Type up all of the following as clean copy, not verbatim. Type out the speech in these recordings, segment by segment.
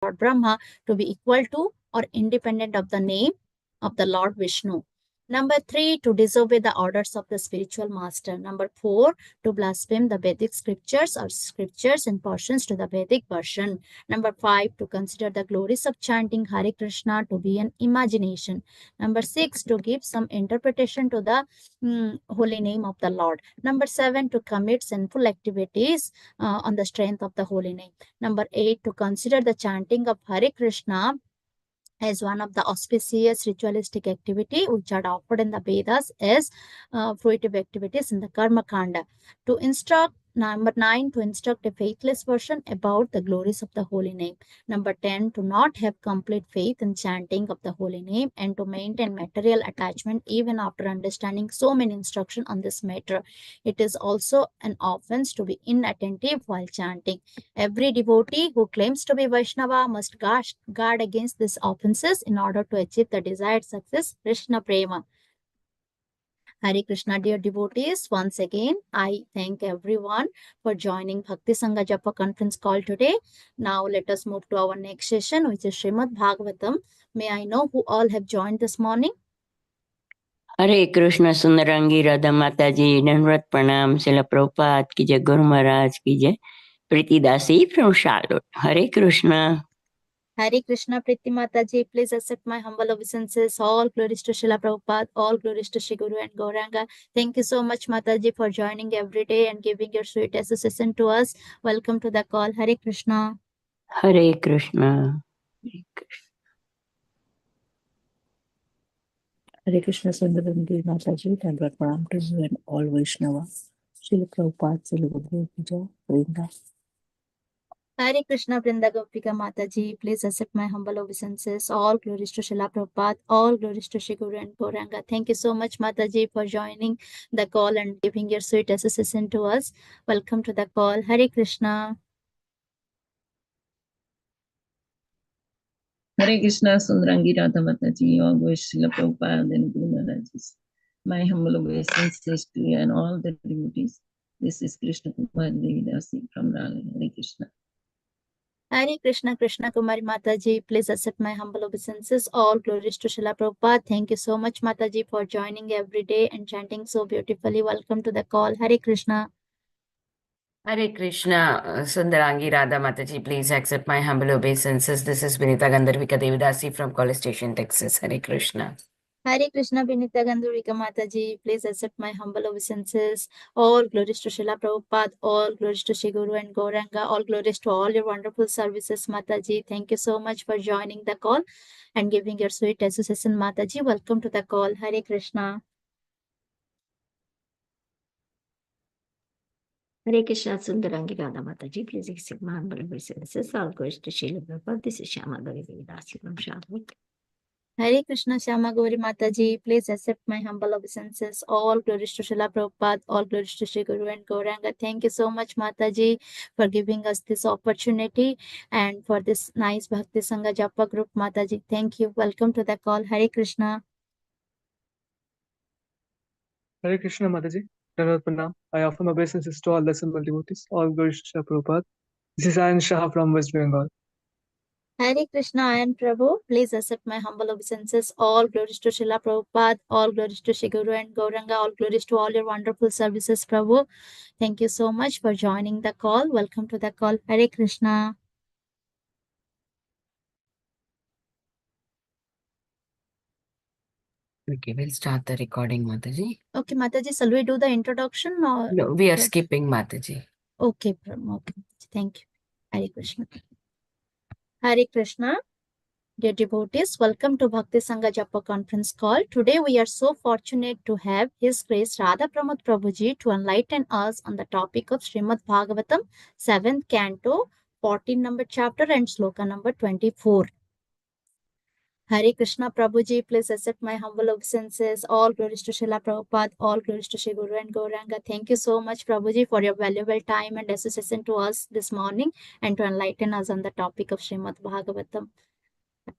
Lord Brahma to be equal to or independent of the name of the Lord Vishnu. Number 3, to disobey the orders of the spiritual master. Number 4, to blaspheme the Vedic scriptures or scriptures in portions to the Vedic version. Number 5, to consider the glories of chanting Hare Krishna to be an imagination. Number 6, to give some interpretation to the holy name of the Lord. Number 7, to commit sinful activities on the strength of the holy name. Number 8, to consider the chanting of Hare Krishna as one of the auspicious ritualistic activity which are offered in the Vedas as fruitive activities in the Karma Kanda. To instruct, number 9, to instruct a faithless person about the glories of the holy name. Number 10, to not have complete faith in chanting of the holy name and to maintain material attachment even after understanding so many instructions on this matter. It is also an offense to be inattentive while chanting. Every devotee who claims to be Vaishnava must guard against these offenses in order to achieve the desired success, Krishna Prema. Hare Krishna, dear devotees. Once again, I thank everyone for joining Bhakti Sanga Japa conference call today. Now let us move to our next session, which is Srimad Bhagavatam. May I know who all have joined this morning? हरे कृष्ण सुंदरंगी राधा माता जी धन्यवाद प्रणाम शिला प्रभुपाद की जय गुरु महाराज की जय प्रीति दासी from Charlotte Hare Krishna Hare Krishna, Priti Mataji, please accept my humble obeisances. All glories to Srila Prabhupada, all glories to Shri Guru and Gauranga. Thank you so much, Mataji, for joining every day and giving your sweet association to us. Welcome to the call. Hare Krishna. Hare Krishna Hare Krishna Sundaram Mataji, Dandvat Pranam to you and all Vaishnava. Srila Prabhupada, Srila Guru Puja, Vrinda. Hare Krishna, Vrinda Gopika Mataji, please accept my humble obeisances. All glories to Srila Prabhupada, all glories to Shri Guru and Gauranga. Thank you so much, Mataji, for joining the call and giving your sweet association to us. Welcome to the call. Hare Krishna. Hare Krishna, Sundarangi Radha Mataji, all Vaishnava Prabhupada and Guru Maharajis. My humble obeisances to you and all the devotees. This is Krishna Kumar Devidasi from Raleigh. Hare Krishna. Hare Krishna, Krishna Kumari Mataji, please accept my humble obeisances. All glories to Srila Prabhupada. Thank you so much, Mataji, for joining every day and chanting so beautifully. Welcome to the call. Hare Krishna. Hare Krishna, Sundarangi Radha Mataji, please accept my humble obeisances. This is Vinita Gandharvika Devidasi from College Station, Texas. Hare Krishna. Hare Krishna, Vinita Gandharvika Mataji, please accept my humble obeisances. All glories to Srila Prabhupada, all glories to Shri Guru and Gauranga, all glories to all your wonderful services, Mataji. Thank you so much for joining the call and giving your sweet association, Mataji. Welcome to the call. Hare Krishna. Hare Krishna Sundarangi Radha Mataji, please accept my humble obeisances. All glories to Srila Prabhupada. This is Shyama Gauri Devidasi from Charlotte. Hare Krishna, Shyama Gauri Mataji, please accept my humble obeisances. All glories to Srila Prabhupada, all glories to Shri Guru and Gauranga. Thank you so much, Mataji, for giving us this opportunity and for this nice Bhakti Sanga Japa group, Mataji. Thank you. Welcome to the call. Hare Krishna. Hare Krishna Mataji, Dandavad Pranam. I offer my obeisances to all the assembled devotees. All glories to Srila Prabhupada. This is Ayan Shah from West Bengal. Hare Krishna, I am Prabhu. Please accept my humble obeisances. All glories to Srila Prabhupada, all glories to Shri Guru and Gauranga, all glories to all your wonderful services, Prabhu. Thank you so much for joining the call. Welcome to the call. Hare Krishna. Okay, we'll start the recording, Mataji. Okay, Mataji, shall we do the introduction? Or No, we are skipping Mataji. Okay, Prabhu. Okay, thank you. Hare Krishna. Hare Krishna. Dear devotees, welcome to Bhakti Sanga Japa conference call. Today we are so fortunate to have His Grace Radha Pramod Prabhuji to enlighten us on the topic of Srimad Bhagavatam, 7th canto, 14 number chapter and sloka number 24. Hare Krishna Prabhuji, please accept my humble obeisances. All glories to Srila Prabhupada, all glories to Shri Guru and Gauranga. Thank you so much, Prabhuji, for your valuable time and association to us this morning and to enlighten us on the topic of Srimad Bhagavatam.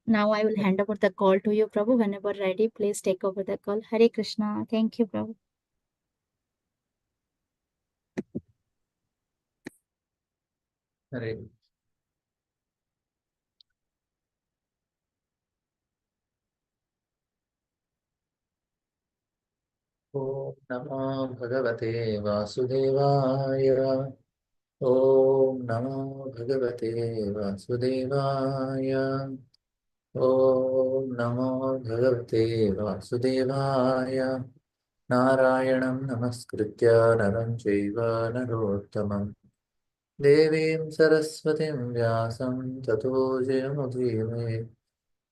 Now I will hand over the call to you, Prabhu. Whenever ready, please take over the call. Hare Krishna. Thank you, Prabhu. Hare. ॐ नमो भगवते वासुदेवाय। ॐ नमो भगवते वासुदेवाय। ॐ नमो भगवते वासुदेवाय। नारायणं नमस्कृत्य नरं चैव नरोत्तमं देवीं सरस्वतीं व्यासं ततो जयमुदीरये।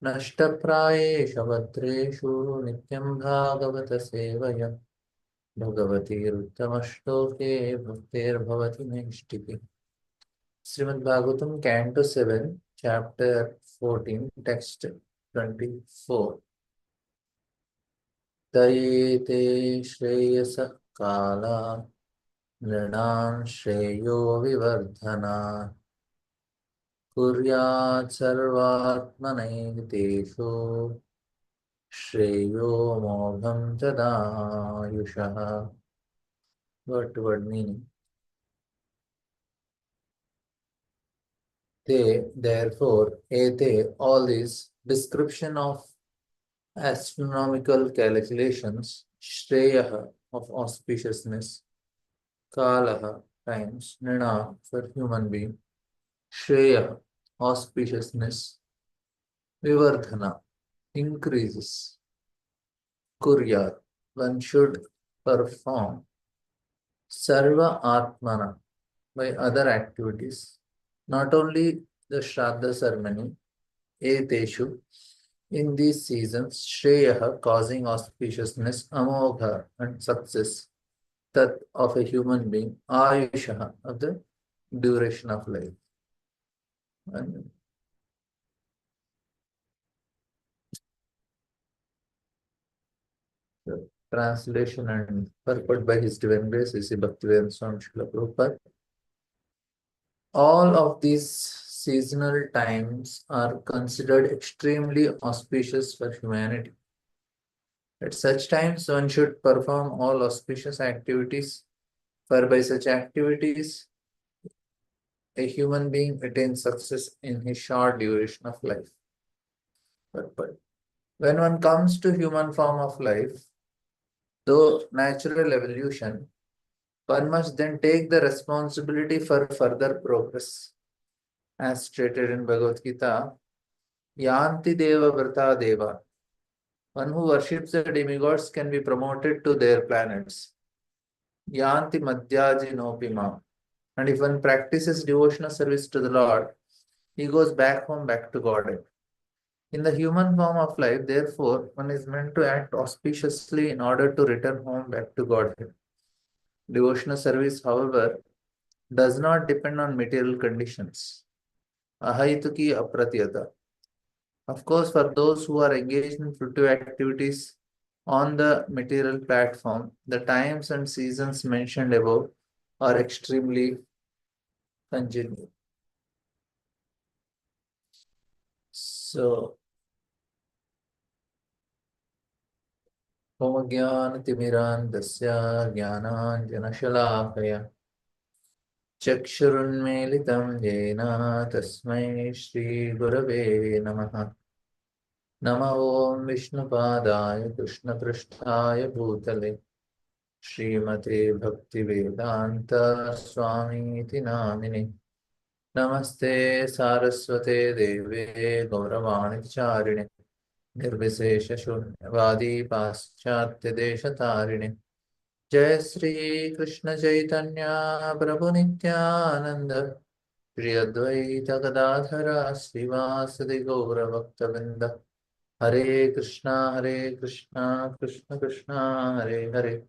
नष्टप्रायेषु भद्रेषु नित्यं भागवत सेवया भगवतीरुत्तमश्लोके भक्तिर्भवति नैष्टिकी। Srimad Bhagavatam, Canto 7, Chapter 14, Text 24. Dayete Shreyasa Kala Nrinan Shreyo Vivardhana Kuryat Sarvatmanayiteshu Shreyo Mogham Tadayushaha. Word to word meaning. They, therefore, all these description of astronomical calculations, Shreyaha of auspiciousness, Kalaha times, Nina for human being, Shreya auspiciousness, Vivardhana increases, Kuryat one should perform, Sarva Atmana by other activities, not only the Shraddha ceremony, Eteshu, in these seasons, Shreyaha causing auspiciousness, Amogha and success, Tat of a human being, Ayushaha of the duration of life. And the translation and purport by His Divine Grace is Bhaktivedanta Swami Srila Prabhupada. All of these seasonal times are considered extremely auspicious for humanity. At such times, one should perform all auspicious activities, for by such activities, a human being attains success in his short duration of life. But when one comes to human form of life, though natural evolution, one must then take the responsibility for further progress. As stated in Bhagavad Gita, Yanti Deva Vrta Deva. One who worships the demigods can be promoted to their planets. Yanti Madhyaji Nopima. And if one practices devotional service to the Lord, he goes back home, back to Godhead. In the human form of life, therefore, one is meant to act auspiciously in order to return home back to Godhead. Devotional service, however, does not depend on material conditions. Ahaituki apratyata. Of course, for those who are engaged in fruitive activities on the material platform, the times and seasons mentioned above are extremely congenial. So, Omagyanatimirandasya Jnananjanashalakaya Chakshurunmelitam Jena Tasmai Shri Gurave Namaha. Nama Om Vishnupadaya Krishna Pristhaya Bhutale Srimate Bhakti Vedanta Swami Iti Namini. Namaste Saraswate Deve Gauravani Charine Nirvishesha Shunyavadi Paschatya Deshatarine. Jai Sri Krishna Chaitanya Prabhu Nityananda Shri Advaita Gadadhara Srivasadi Gaura Bhaktavinda. Hare Krishna Krishna Krishna Hare Hare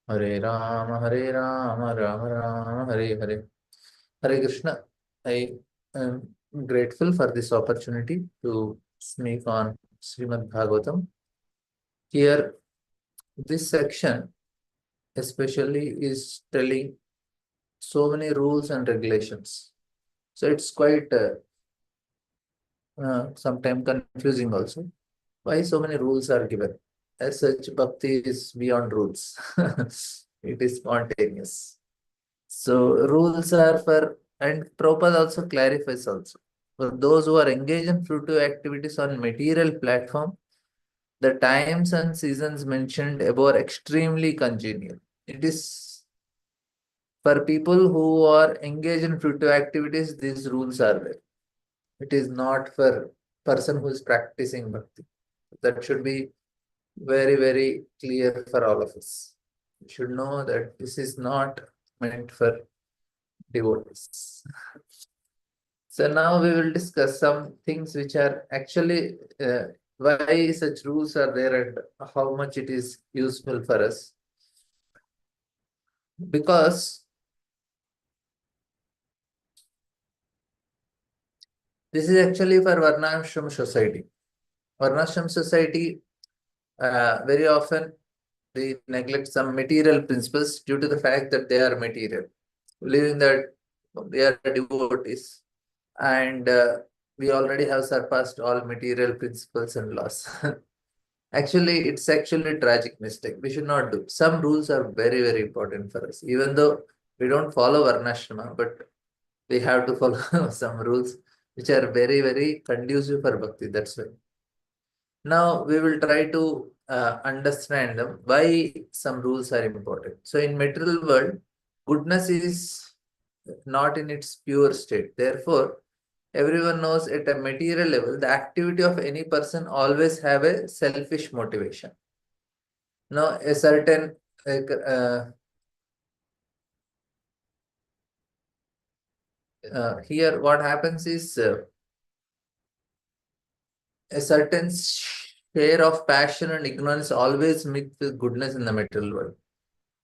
Hare Rama Rama Rama Hare Hare. Hare Krishna. I am grateful for this opportunity to speak on Srimad Bhagavatam. Here, this section especially is telling so many rules and regulations. So it's quite sometimes confusing also. Why so many rules are given? As such, bhakti is beyond rules. It is spontaneous. So rules are for, and Prabhupada also clarifies also, for those who are engaged in fruitive activities on material platform, the times and seasons mentioned above are extremely congenial. It is for people who are engaged in fruitive activities, these rules are there. It is not for person who is practicing bhakti. That should be very, very clear for all of us. We should know that this is not meant for devotees. So now we will discuss some things which are actually why such rules are there and how much it is useful for us. Because this is actually for Varnashram society. Varnashram society, very often they neglect some material principles due to the fact that they are material, believing that they are devotees and we already have surpassed all material principles and laws. Actually, it's actually a tragic mistake. We should not do. Some rules are very, very important for us, even though we don't follow Varnashrama, but we have to follow some rules which are very, very conducive for bhakti. That's why. Now we will try to understand why some rules are important. So in material world, goodness is not in its pure state. Therefore, everyone knows at a material level, the activity of any person always have a selfish motivation. Now, a certain here what happens is a certain share of passion and ignorance always mixed with goodness in the material world.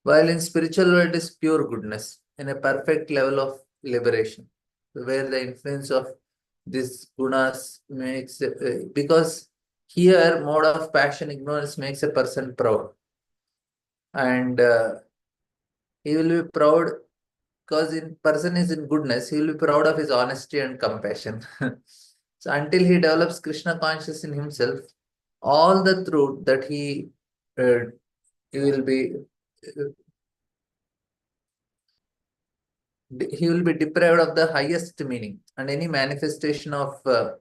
While in spiritual world is pure goodness in a perfect level of liberation, where the influence of these gunas makes because here mode of passion ignorance makes a person proud, and he will be proud because in person is in goodness, he will be proud of his honesty and compassion. So until he develops Krishna consciousness in himself, all the truth that he will be deprived of the highest meaning and any manifestation of the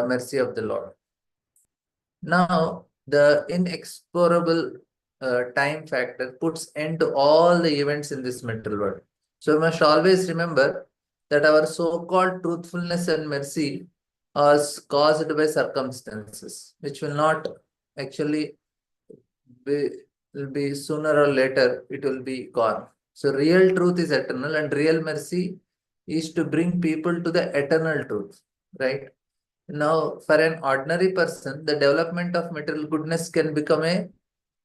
mercy of the Lord. Now, the inexplorable time factor puts end to all the events in this material world. So we must always remember that our so-called truthfulness and mercy are caused by circumstances, which will not actually will be sooner or later, it will be gone. So real truth is eternal and real mercy is to bring people to the eternal truth, right? Now, for an ordinary person, the development of material goodness can become a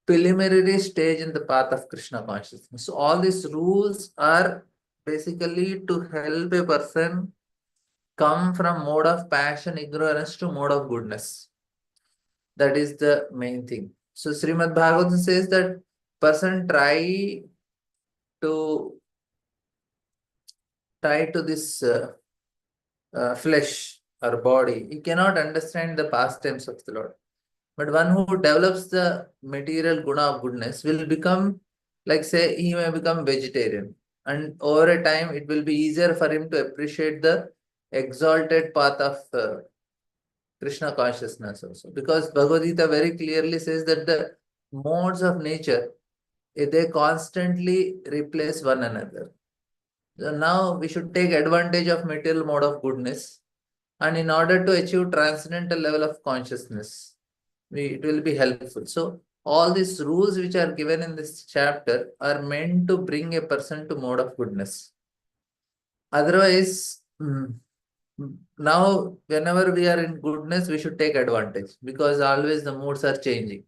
preliminary stage in the path of Krishna consciousness. So all these rules are basically to help a person come from mode of passion, ignorance to mode of goodness. That is the main thing. So Srimad Bhagavatam says that person try to this flesh or body, he cannot understand the pastimes of the Lord. But one who develops the material guna of goodness will become, like say, he may become vegetarian. And over a time, it will be easier for him to appreciate the exalted path of Krishna consciousness also. Because Bhagavad Gita very clearly says that the modes of nature, they constantly replace one another. So now we should take advantage of material mode of goodness. And in order to achieve transcendental level of consciousness, it will be helpful. So all these rules which are given in this chapter are meant to bring a person to mode of goodness. Otherwise, now whenever we are in goodness, we should take advantage because always the moods are changing.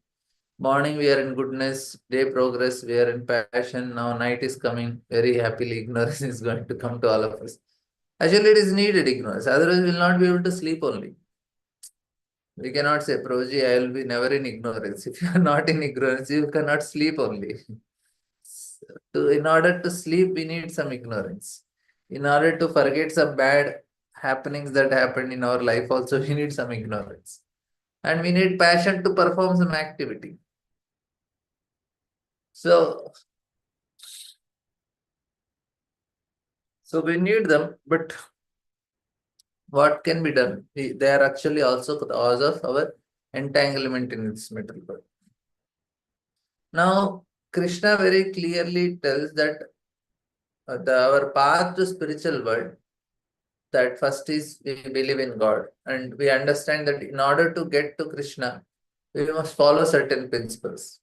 Morning we are in goodness, day progress, we are in passion. Now night is coming, very happily ignorance is going to come to all of us. Actually, it is needed ignorance. Otherwise, we will not be able to sleep only. We cannot say, Prabhuji, I will be never in ignorance. If you are not in ignorance, you cannot sleep only. In order to sleep, we need some ignorance. In order to forget some bad happenings that happened in our life, also we need some ignorance. And we need passion to perform some activity. So we need them, but what can be done? They are actually also the cause of our entanglement in this material world. Now, Krishna very clearly tells that our path to spiritual world, that first is we believe in God, and we understand that in order to get to Krishna, we must follow certain principles.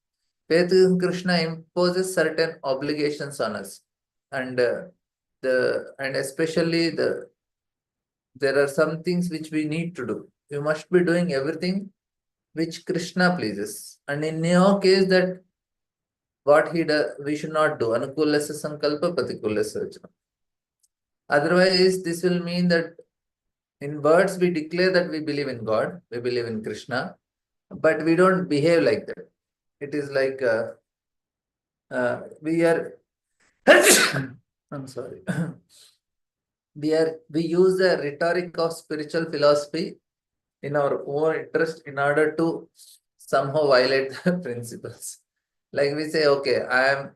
Faith in Krishna imposes certain obligations on us, and especially there are some things which we need to do. We must be doing everything which Krishna pleases, and in no case that what he does we should not do. Anukulasa sankalpa patikulasa vachana. Otherwise, this will mean that in words we declare that we believe in God, we believe in Krishna, but we don't behave like that. It is like we are. I'm sorry. We use the rhetoric of spiritual philosophy in our own interest in order to somehow violate the principles. Like we say, okay, I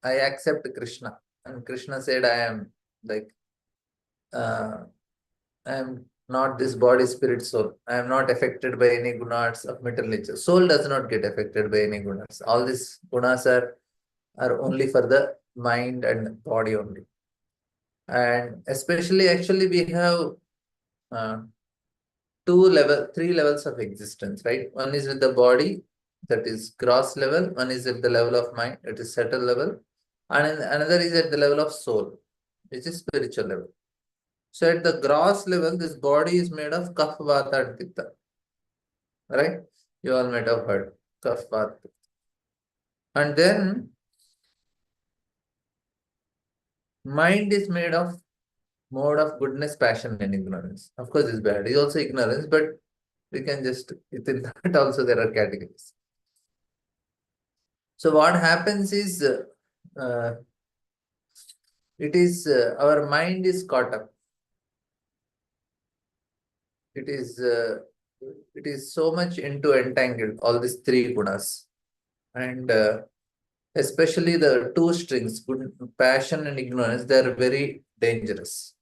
accept Krishna, and Krishna said, I am like, I am not this body, spirit, soul. I am not affected by any gunas of material nature. Soul does not get affected by any gunas. All these gunas are only for the mind and body only. And especially, actually, we have three levels of existence, right? One is with the body, that is gross level. One is at the level of mind, it is subtle level. And another is at the level of soul, which is spiritual level. So at the gross level, this body is made of kapha, vata, and pitta. Right? You all might have heard kapha, vata, pitta. And then mind is made of mode of goodness, passion, and ignorance. Of course, it's bad. It's also ignorance, but we can just, within that also there are categories. So what happens is, our mind is caught up. It is so much entangled, all these three gunas. And especially the two strings, good, passion and ignorance, they are very dangerous.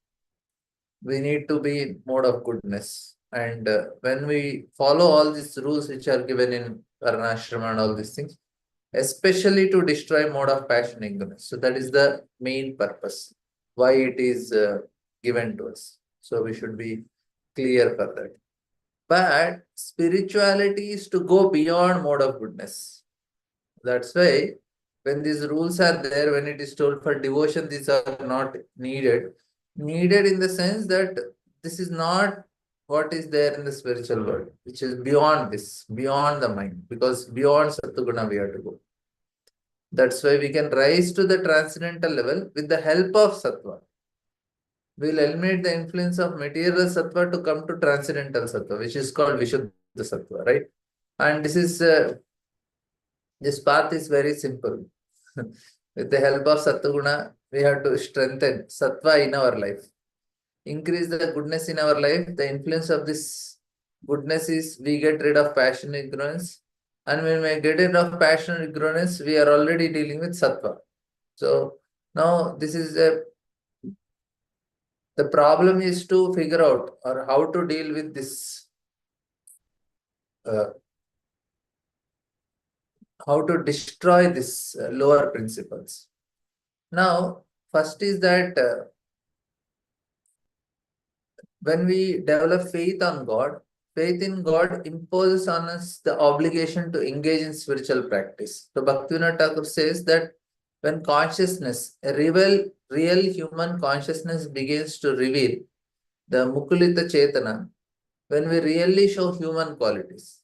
We need to be in mode of goodness. And when we follow all these rules which are given in Varnashrama and all these things, especially to destroy mode of passion and ignorance. So that is the main purpose, why it is given to us. So we should be clear for that. But spirituality is to go beyond mode of goodness. That's why when these rules are there, when it is told for devotion, these are not needed. Needed in the sense that this is not what is there in the spiritual world, which is beyond this, beyond the mind, because beyond Sattva we have to go. That's why we can rise to the transcendental level with the help of Sattva. We'll eliminate the influence of material Sattva to come to transcendental Sattva, which is called Vishuddha Sattva, right? And this path is very simple. With the help of Sattva, we have to strengthen Sattva in our life. Increase the goodness in our life. The influence of this goodness is we get rid of passion and ignorance. And when we get rid of passion and ignorance, we are already dealing with Sattva. So now this is the problem is to figure out or how to deal with this, how to destroy this lower principles. Now, first is that when we develop faith on God, faith in God imposes on us the obligation to engage in spiritual practice. So Bhaktivinoda Thakur says that when consciousness, a real human consciousness begins to reveal the Mukulita Chetana, when we really show human qualities,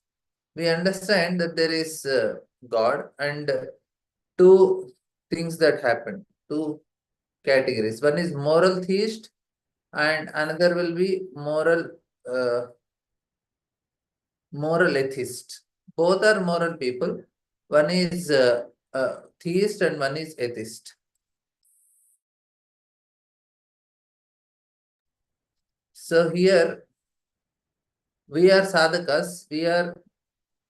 we understand that there is God, and two things that happen, two categories. One is moral theist and another will be moral atheist. Both are moral people. One is theist and one is atheist. So here we are sadhakas,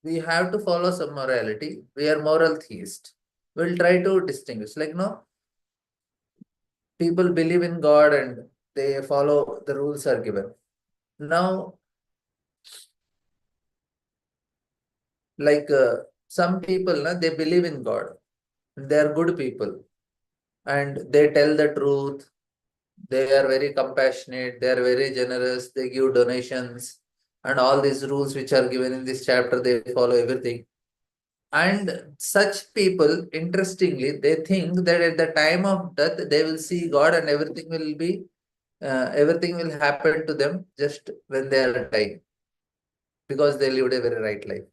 we have to follow some morality. We are moral theist. We'll try to distinguish. Like, no, people believe in God and they follow the rules are given. Now, like some people, they believe in God. They are good people and they tell the truth. They are very compassionate. They are very generous. They give donations and all these rules which are given in this chapter. They follow everything. And such people, interestingly, they think that at the time of death, they will see God and everything will happen to them just when they are dying, because they lived a very right life.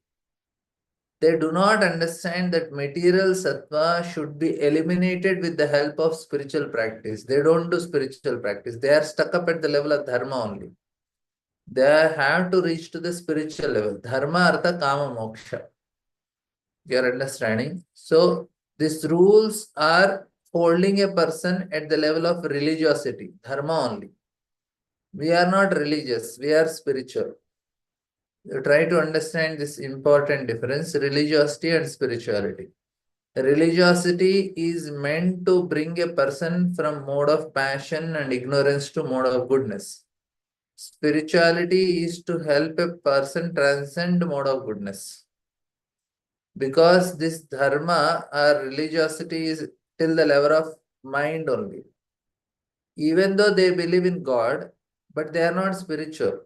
They do not understand that material sattva should be eliminated with the help of spiritual practice. They don't do spiritual practice. They are stuck up at the level of dharma only. They have to reach to the spiritual level. Dharma, artha, kama, moksha. You are understanding? So, these rules are holding a person at the level of religiosity, dharma only. We are not religious, we are spiritual. You try to understand this important difference, religiosity and spirituality. Religiosity is meant to bring a person from mode of passion and ignorance to mode of goodness. Spirituality is to help a person transcend mode of goodness. Because this dharma or religiosity is till the level of mind only. Even though they believe in God, but they are not spiritual.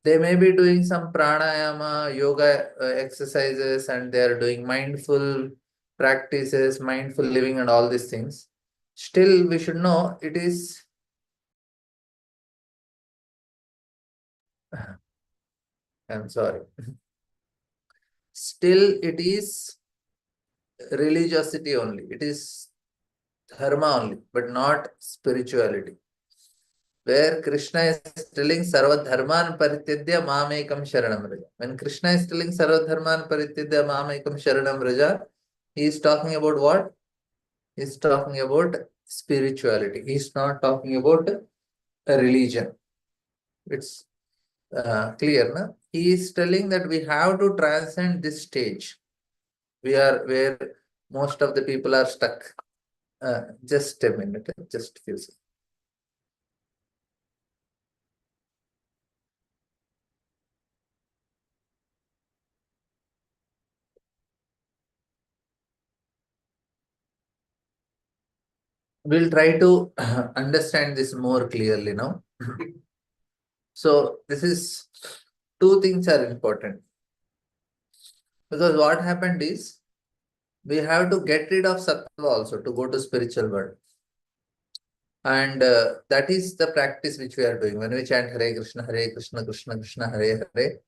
They may be doing some pranayama, yoga exercises, and they are doing mindful practices, mindful living, and all these things. Still, we should know it is. I'm sorry. Still, it is religiosity only. It is dharma only, but not spirituality. Where Krishna is telling Sarva Dharman Parityadya Mamekam Sharanam Raja. When Krishna is telling Sarva Dharman Parityadya Mamekam Sharanam Raja, he is talking about what? He is talking about spirituality. He is not talking about a religion. It's clear, na? He is telling that we have to transcend this stage. We are where most of the people are stuck. Just a minute, just a few seconds. We'll try to understand this more clearly now. So this is two things are important. Because what happened is we have to get rid of sattva also to go to spiritual world. And that is the practice which we are doing. When we chant Hare Krishna, Krishna Krishna, Hare Hare,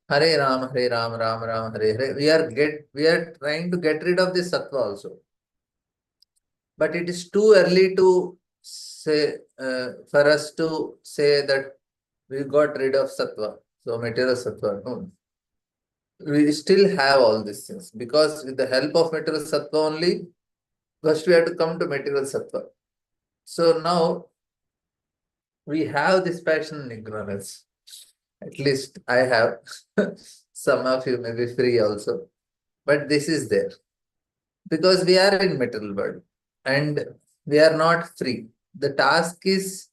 Hare Ram, Ram Ram, Hare Hare, we are trying to get rid of this sattva also. But it is too early to say, for us to say that we got rid of sattva. So material sattva, no. We still have all these things, because with the help of material sattva only, first we have to come to material sattva. So now we have this passion and ignorance. At least I have. Some of you may be free also. But this is there. Because we are in material world and we are not free. The task is,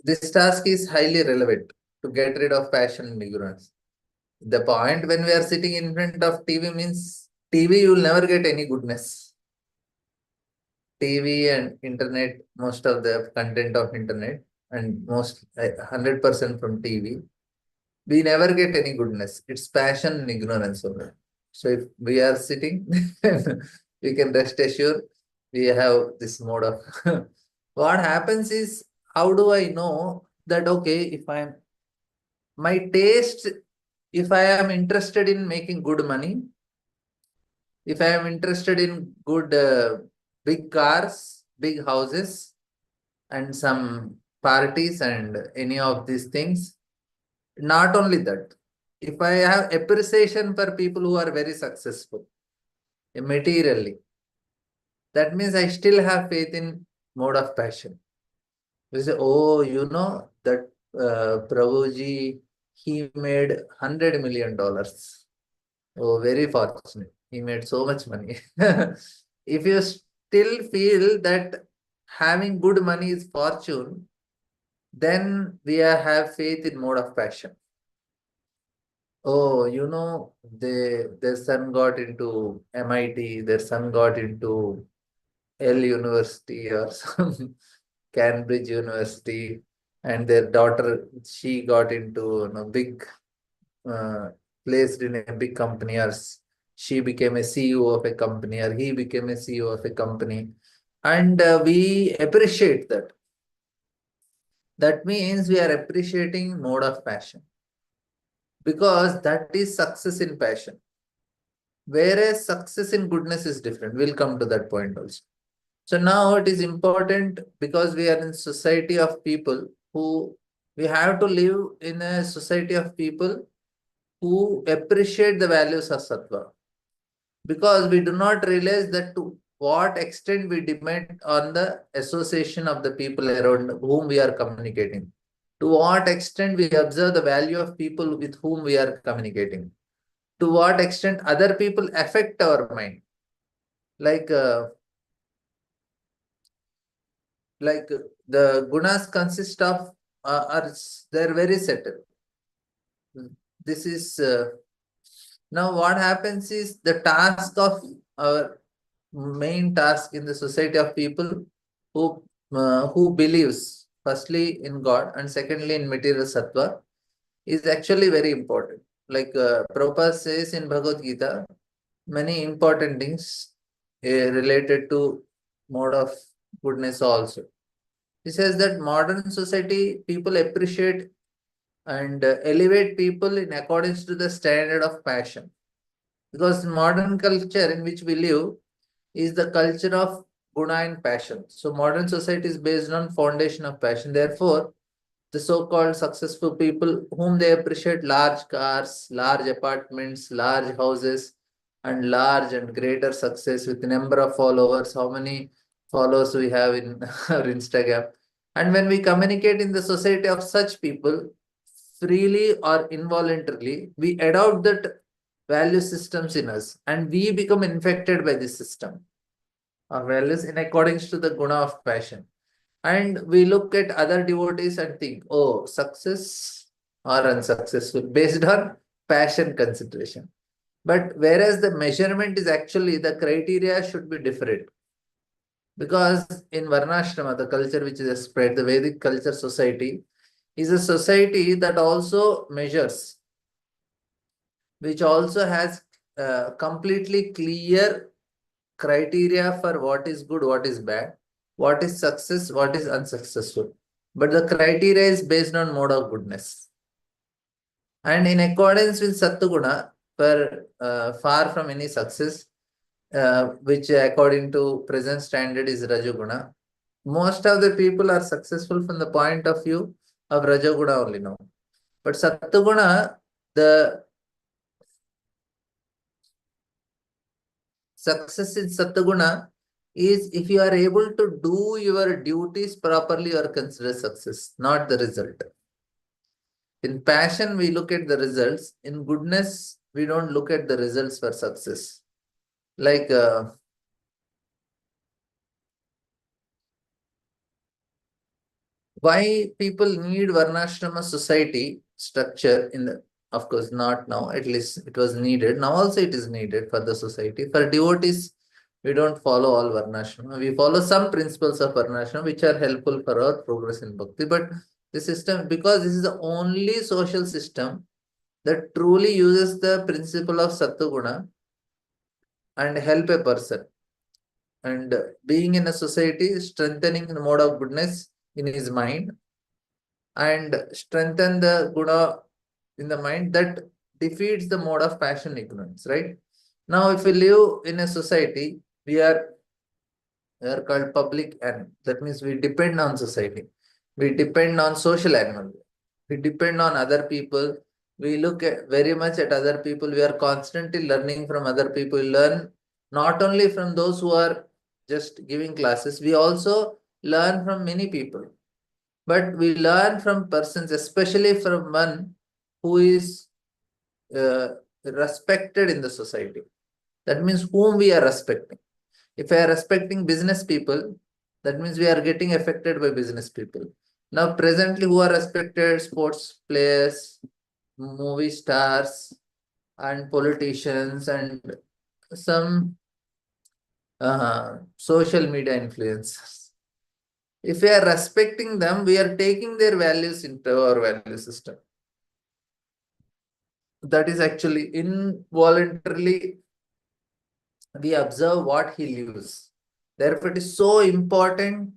this task is highly relevant to get rid of passion and ignorance. The point when we are sitting in front of TV means TV, you will never get any goodness. TV and internet, most of the content of internet and most 100% from TV, we never get any goodness. It's passion and ignorance only. So if we are sitting, we can rest assured we have this mode of. What happens is, how do I know that, okay, if I'm my taste, if I am interested in making good money, if I am interested in good big cars, big houses, and some parties and any of these things, not only that, if I have appreciation for people who are very successful materially, that means I still have faith in mode of passion. We say, oh, you know that Prabhuji, he made $100 million. Oh, very fortunate. He made so much money. If you still feel that having good money is fortune, then we have faith in mode of passion. Oh, their son got into MIT, their son got into L University or some Cambridge University, and their daughter, she got into big, uh, placed in a big company, or she became a CEO of a company, or he became a CEO of a company. And we appreciate that. That means we are appreciating mode of passion, because that is success in passion. Whereas success in goodness is different. We'll come to that point also. So now it is important, because we are in society of people who, we have to live in a society of people who appreciate the values of sattva, because we do not realize that to what extent we depend on the association of the people around whom we are communicating, to what extent we observe the value of people with whom we are communicating, to what extent other people affect our mind. Like the gunas consist of, they're very settled. This is now what happens is, the task of our main task in the society of people who believes firstly in God and secondly in material sattva is actually very important. Like Prabhupada says in Bhagavad Gita, many important things related to mode of goodness also. He says that modern society, people appreciate and elevate people in accordance to the standard of passion. Because modern culture in which we live is the culture of guna and passion. So modern society is based on foundation of passion. Therefore, the so-called successful people whom they appreciate large cars, large apartments, large houses, and large and greater success with number of followers, how many followers we have in our Instagram. And when we communicate in the society of such people, freely or involuntarily, we adopt that value systems in us, and we become infected by this system of values in accordance to the guna of passion. And we look at other devotees and think, oh, success or unsuccessful based on passion consideration. But whereas the measurement is actually, the criteria should be different. Because in Varnashrama, the culture which is spread, the Vedic culture society, is a society that also measures, which also has completely clear criteria for what is good, what is bad, what is success, what is unsuccessful. But the criteria is based on mode of goodness. And in accordance with Sattva for far from any success, which according to present standard is Rajoguna, most of the people are successful from the point of view of Rajoguna only now. But Sattva, the success in Sattva is if you are able to do your duties properly, you are considered success, not the result. In passion, we look at the results. In goodness, we don't look at the results for success. Like why people need Varnashrama society structure in the, of course, not now, at least it was needed. Now also it is needed for the society. For devotees, we don't follow all Varnashrama. We follow some principles of Varnashrama which are helpful for our progress in Bhakti. But the system, because this is the only social system that truly uses the principle of Sattva and help a person. And being in a society, strengthening the mode of goodness in his mind and strengthen the guna in the mind, that defeats the mode of passion ignorance, right? Now, if we live in a society, we are called public animal. That means we depend on society. We depend on social animal. We depend on other people. We look at very much at other people. We are constantly learning from other people. We learn not only from those who are just giving classes, we also learn from many people. But we learn from persons, especially from one who is respected in the society. That means whom we are respecting. If I are respecting business people, that means we are getting affected by business people. Now, presently, who are respected? Sports players, movie stars and politicians and some social media influencers. If we are respecting them, we are taking their values into our value system. That is actually involuntarily we observe what he lives. Therefore, it is so important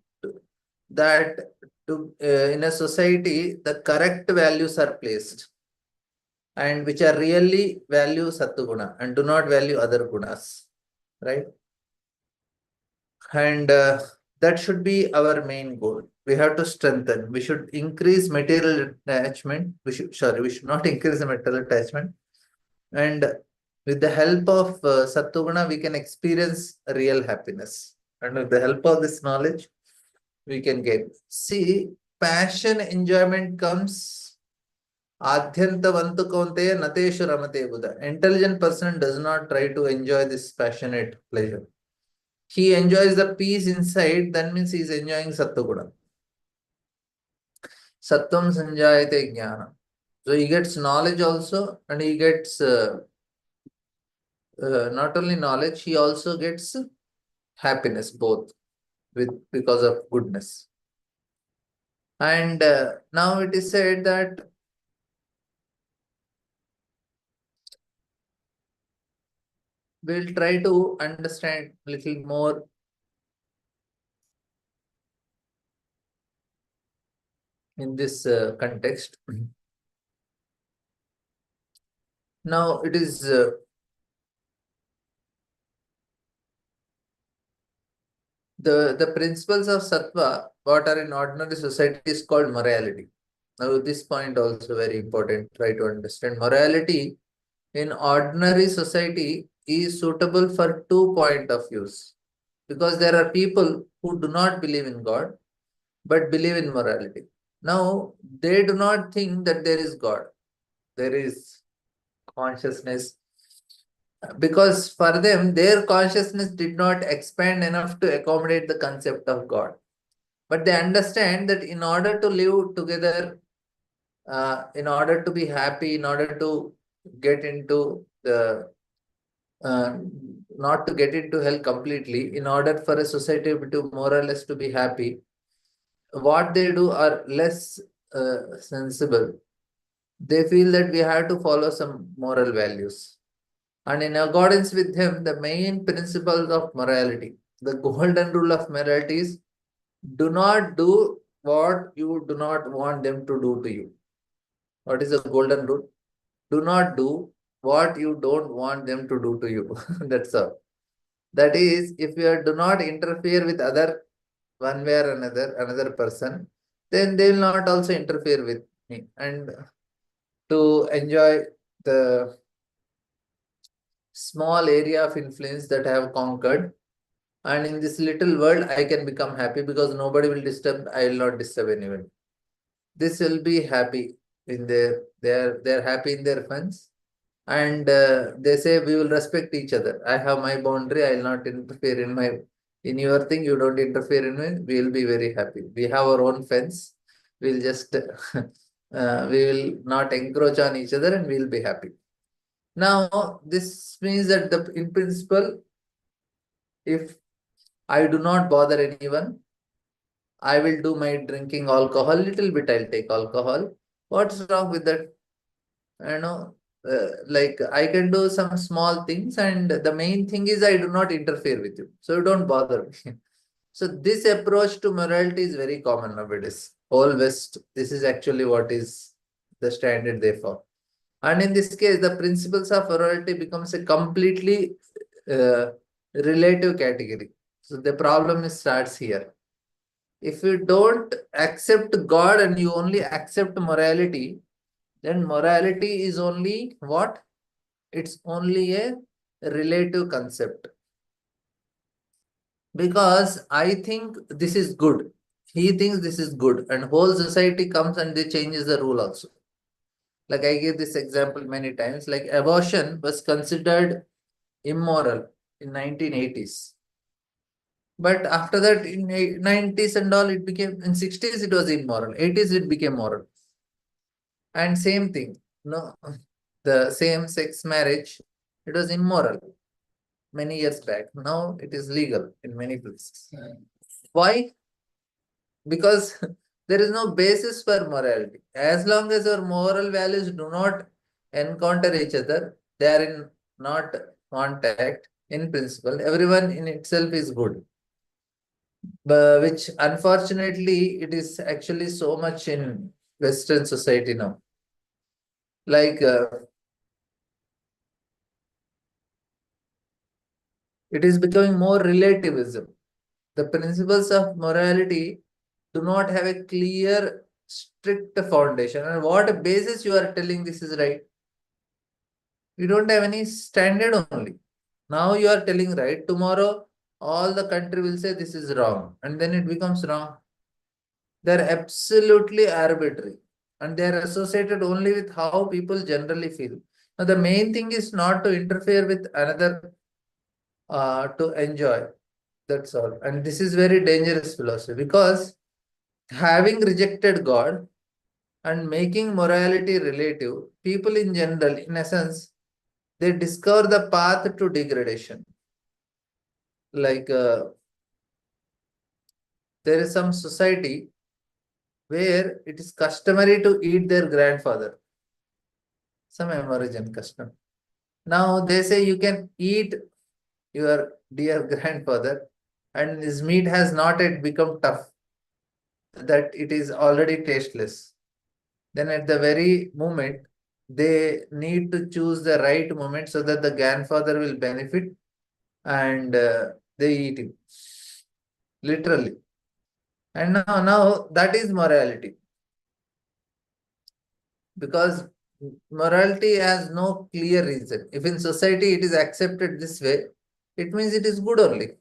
that in a society, the correct values are placed and which are really value Sattva and do not value other gunas, right? And that should be our main goal. We have to strengthen. We should increase material attachment. We should not increase the material attachment. And with the help of Sattva, we can experience real happiness. And with the help of this knowledge, we can get. See, passion, enjoyment comes. Adhyantavantu kaunteya nateshu ramate buddha. Intelligent person does not try to enjoy this passionate pleasure. He enjoys the peace inside, that means he is enjoying Sattva. Sattvam sanjayate jnana. So he gets knowledge also, and he gets not only knowledge, he also gets happiness both because of goodness. And now it is said that we'll try to understand a little more in this context. Now it is the principles of sattva, what are in ordinary society, is called morality. Now this point also very important, try to understand. Morality in ordinary society is suitable for 2 point of views, because there are people who do not believe in God but believe in morality. Now they do not think that there is God, there is consciousness, because for them their consciousness did not expand enough to accommodate the concept of God. But they understand that in order to live together, in order to be happy, in order to get into the not to get into hell completely, in order for a society to more or less to be happy, what they do are less sensible. They feel that we have to follow some moral values. And in accordance with him, the main principles of morality, the golden rule of morality is, do not do what you do not want them to do to you. What is the golden rule? Do not do what you don't want them to do to you. That's all. That is, if you do not interfere with other one way or another person, then they will not also interfere with me. And to enjoy the small area of influence that I have conquered, and in this little world, I can become happy because nobody will disturb. I will not disturb anyone. This will be happy in they're happy in their funds, and they say we will respect each other. I have my boundary. I will not interfere in your thing. You don't interfere in me. We will be very happy. We have our own fence. We'll just we will not encroach on each other, and we'll be happy. Now this means that in principle, if I do not bother anyone, I will do my drinking alcohol, little bit I'll take alcohol. What's wrong with that? Like I can do some small things, and the main thing is I do not interfere with you. So you don't bother me. So this approach to morality is very common nowadays. All West, this is actually what is the standard they follow. And in this case, the principles of morality becomes a completely relative category. So the problem starts here. If you don't accept God and you only accept morality, then morality is only what? It's only a relative concept. Because I think this is good, he thinks this is good, and whole society comes and they changes the rule also. Like I gave this example many times, like abortion was considered immoral in 1980s. But after that, in 90s and all, it became, in 60s it was immoral, 80s it became moral. And same thing, no, the same-sex marriage, it was immoral many years back. Now it is legal in many places. Why? Because there is no basis for morality. As long as our moral values do not encounter each other, they are in not contact. In principle, everyone in itself is good. But which unfortunately it is actually so much in Western society now. Like it is becoming more relativism. The principles of morality do not have a clear, strict foundation. And what basis you are telling this is right? You don't have any standard only. Now you are telling right. Tomorrow, all the country will say this is wrong. And then it becomes wrong. They are absolutely arbitrary. And they are associated only with how people generally feel. Now, the main thing is not to interfere with another to enjoy. That's all. And this is very dangerous philosophy because having rejected God and making morality relative, people in general, in essence, they discover the path to degradation. Like there is some society where it is customary to eat their grandfather, some American custom. Now they say you can eat your dear grandfather and his meat has not yet become tough, that it is already tasteless. Then at the very moment, they need to choose the right moment so that the grandfather will benefit and they eat him. Literally. And now that is morality. Because morality has no clear reason. If in society it is accepted this way, it means it is good only.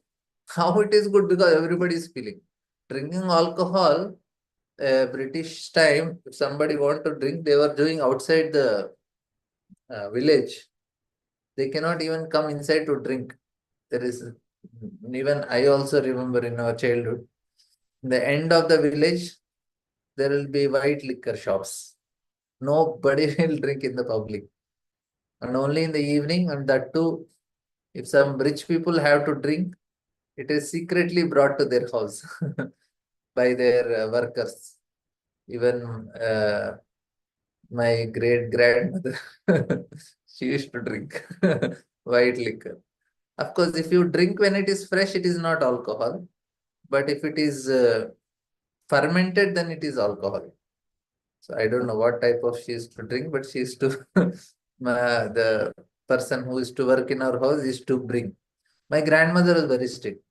How it is good? Because everybody is feeling. Drinking alcohol, British time, if somebody want to drink, they were doing outside the village. They cannot even come inside to drink. There is, even I also remember in our childhood, in the end of the village, there will be white liquor shops. Nobody will drink in the public. And only in the evening, and that too, if some rich people have to drink, it is secretly brought to their house by their workers. Even my great grandmother, she used to drink white liquor. Of course, if you drink when it is fresh, it is not alcohol. But if it is fermented, then it is alcohol. So I don't know what type of she used to drink, but she used to, the person who used to work in our house used to bring. My grandmother was very strict.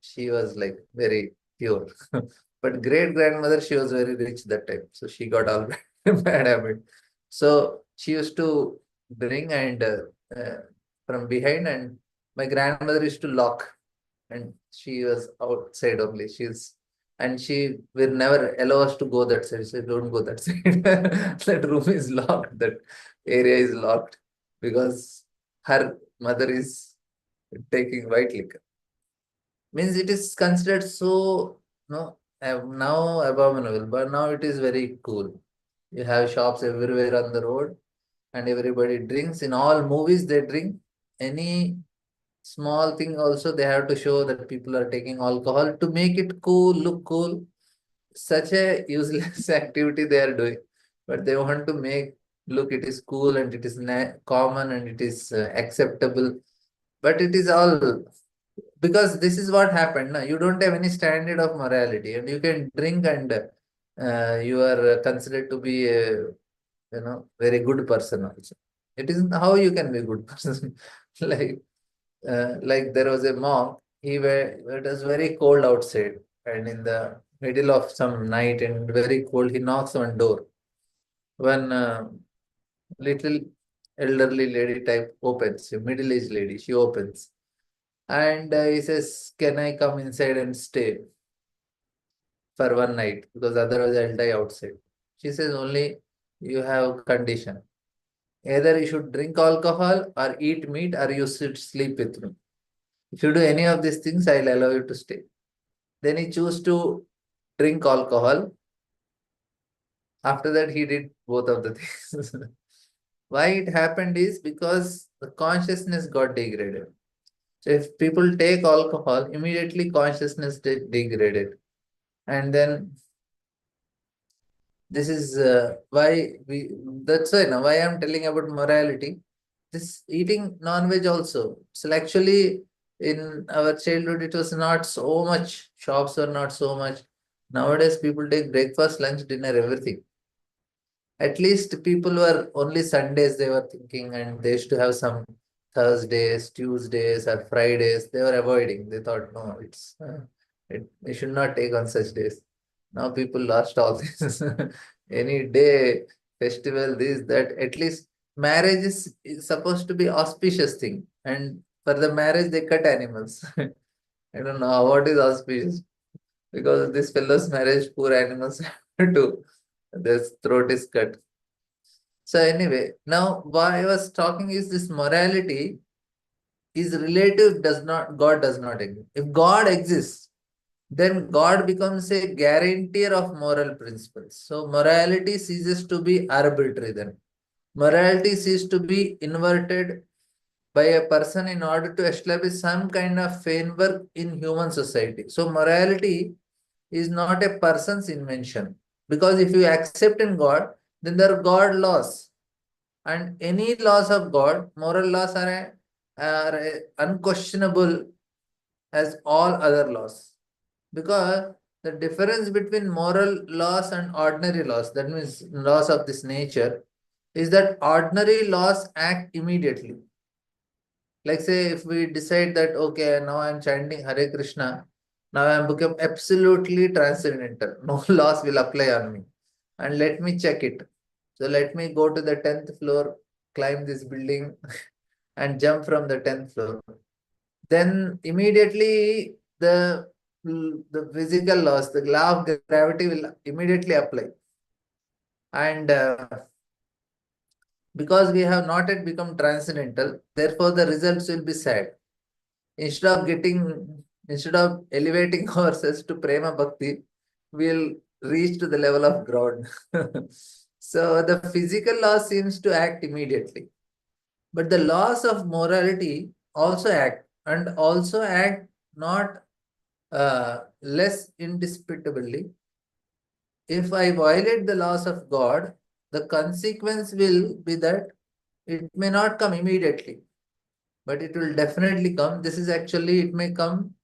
She was like very pure. But great grandmother, she was very rich that time. So she got all bad habit. So she used to bring and from behind, and my grandmother used to lock, and she was outside only. And she will never allow us to go that side. She said, don't go that side. That room is locked. That area is locked because her mother is taking white liquor. Means it is considered so now abominable, but now it is very cool. You have shops everywhere on the road, and everybody drinks. In all movies, they drink. Any small thing also, they have to show that people are taking alcohol to make it cool, look cool. Such a useless activity they are doing, but they want to make look it is cool and it is common and it is acceptable. But it is all because this is what happened. You don't have any standard of morality, and you can drink and you are considered to be a very good person also. It isn't how you can be a good person. Like there was a monk. It was very cold outside, and in the middle of some night and very cold, he knocks on door. One little elderly lady type opens, a middle-aged lady. She opens, and he says, "Can I come inside and stay for one night? Because otherwise I'll die outside." She says, "Only you have condition. Either you should drink alcohol or eat meat, or you should sleep with me. If you do any of these things, I'll allow you to stay." Then he chose to drink alcohol. After that, he did both of the things. Why it happened is because the consciousness got degraded. So if people take alcohol, immediately consciousness degraded. And then this is that's why now why I'm telling about morality. This eating non-veg also. So actually in our childhood it was not so much. Shops were not so much. Nowadays people take breakfast, lunch, dinner, everything. At least people were only Sundays they were thinking, and they used to have some Thursdays, Tuesdays, or Fridays. They were avoiding. They thought, no, we should not take on such days. Now people lost all this. Any day, festival, this, that. At least marriage is supposed to be auspicious thing, and for the marriage they cut animals. I don't know what is auspicious, because of this fellow's marriage, poor animals have to their throat is cut. So anyway, now what I was talking is this morality is relative, God does not exist. If God exists, then God becomes a guarantor of moral principles. So morality ceases to be arbitrary then. Morality ceases to be inverted by a person in order to establish some kind of framework in human society. So morality is not a person's invention. Because if you accept in God, then there are God laws. And any laws of God, moral laws are unquestionable as all other laws. Because the difference between moral laws and ordinary laws, that means laws of this nature, is that ordinary laws act immediately. Like say, if we decide that, okay, now I'm chanting Hare Krishna, now I'm become absolutely transcendental. No laws will apply on me. And let me check it. So let me go to the 10th floor, climb this building and jump from the 10th floor. Then immediately the physical laws, the law of gravity will immediately apply. And because we have not yet become transcendental, therefore the results will be sad. Instead of elevating ourselves to prema bhakti, we'll reach to the level of ground. So the physical law seems to act immediately. But the laws of morality also act, and also act not less indisputably. If I violate the laws of God, the consequence will be that it may not come immediately, but it will definitely come. This is actually, it may come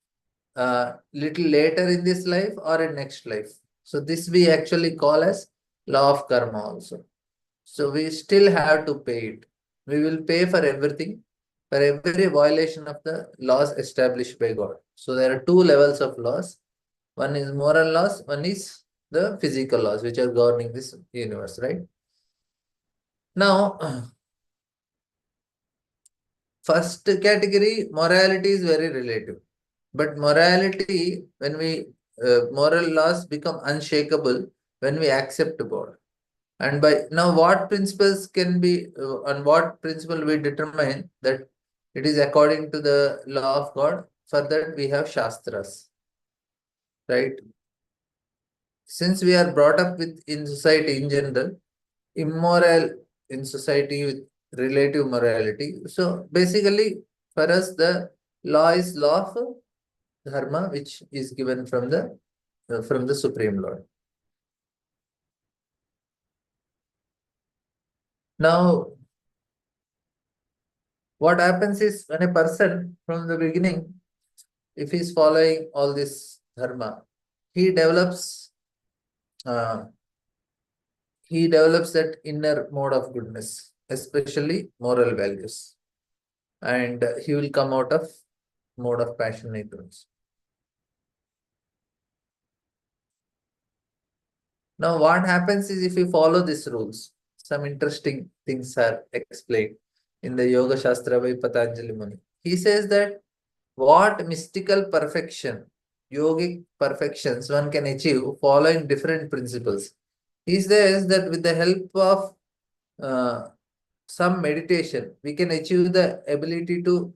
little later in this life or in next life. So this we actually call as law of karma also. So we still have to pay it. We will pay for everything, for every violation of the laws established by God. So there are two levels of laws. One is moral laws, one is the physical laws which are governing this universe, right? Now, first category, morality is very relative. But morality, when moral laws become unshakable when we accept God. And by now, what principles can be, on what principle we determine that it is according to the law of God? For that, we have Shastras, right? Since we are brought up with in society in general, immoral in society with relative morality. So basically, for us, the law is law of dharma, which is given from the Supreme Lord. Now, what happens is when a person from the beginning, if he is following all this dharma, he develops uh, that inner mode of goodness, especially moral values, and he will come out of mode of passion and ignorance. Now, what happens is if we follow these rules, some interesting things are explained in the Yoga Shastra by Patanjali Muni. He says that what mystical perfection, yogic perfections one can achieve following different principles. He says that with the help of some meditation, we can achieve the ability to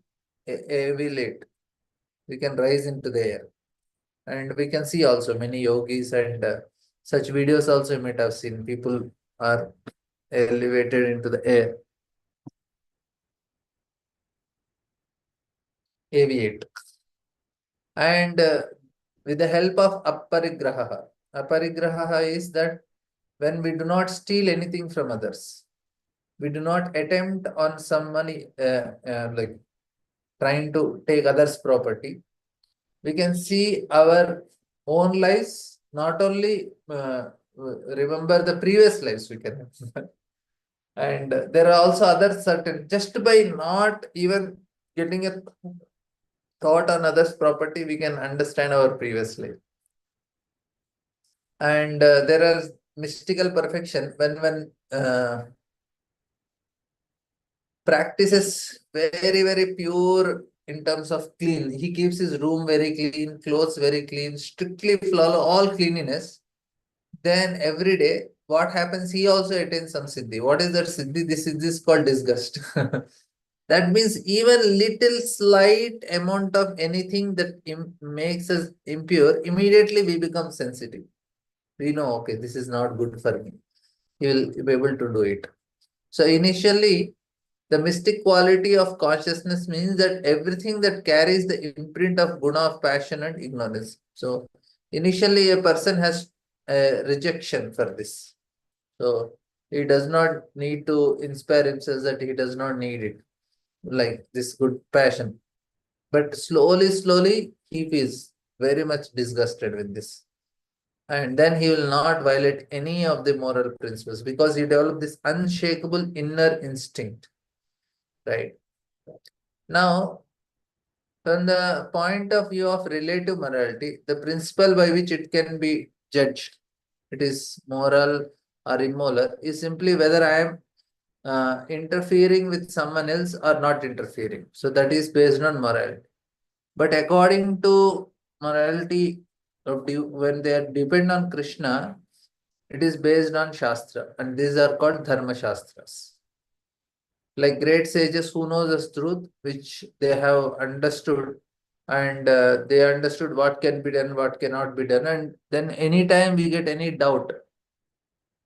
elevate. We can rise into the air. And we can see also many yogis and such videos also you might have seen. People are elevated into the air. aviate. And with the help of aparigraha is that when we do not steal anything from others, we do not attempt on somebody like trying to take others' property. We can see our own lives, not only remember the previous lives we can remember. And there are also other certain, just by not even getting a thought on others' property, we can understand our previous life. And there are mystical perfection when practices very pure in terms of clean. He keeps his room very clean, clothes very clean, strictly follow all cleanliness. Then every day, what happens? He also attains some siddhi. What is that siddhi? This siddhi is called disgust. That means even little slight amount of anything that makes us impure, immediately we become sensitive. We know, okay, this is not good for me. He will be able to do it. So initially, the mystic quality of consciousness means that everything that carries the imprint of guna of passion and ignorance. So initially, a person has a rejection for this. So he does not need to inspire himself that he does not need it, like this good passion. But slowly, he feels very much disgusted with this. And then he will not violate any of the moral principles because he developed this unshakable inner instinct. Right. Now, from the point of view of relative morality, the principle by which it can be judged, it is moral or immoral, is simply whether I am interfering with someone else or not interfering. So that is based on morality. But according to morality, when they are depend on Krishna, it is based on Shastra, and these are called Dharma Shastras. Like great sages who know the truth, which they have understood, and they understood what can be done, what cannot be done. And then anytime we get any doubt,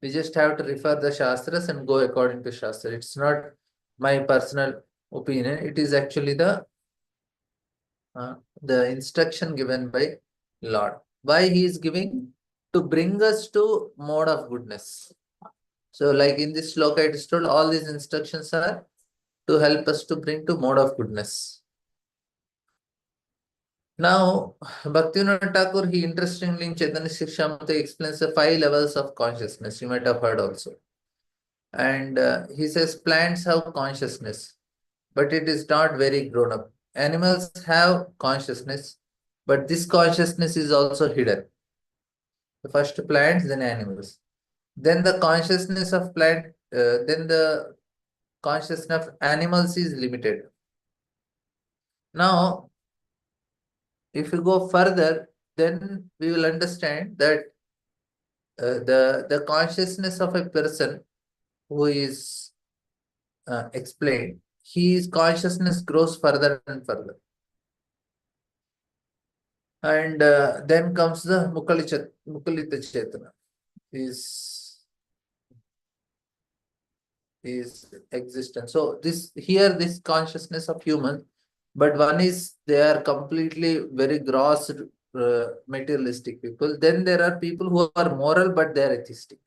we just have to refer the Shastras and go according to Shastra. It's not my personal opinion. It is actually the instruction given by Lord. Why he is giving? To bring us to mode of goodness. So like in this sloka, it is told all these instructions are to help us to bring to mode of goodness. Now, Bhaktivinoda Thakur, he interestingly in Chaitanya Shikshamrita explains the 5 levels of consciousness. You might have heard also. And he says plants have consciousness, but it is not very grown up. Animals have consciousness, but this consciousness is also hidden. The first plants, then animals. Then the consciousness of then the consciousness of animals is limited. Now, if you go further, then we will understand that the consciousness of a person who is explained, his consciousness grows further and further. And then comes the Mukalita Chetana, is existence. So this consciousness of human, but one is they are completely very gross materialistic people. Then there are people who are moral but they are atheistic.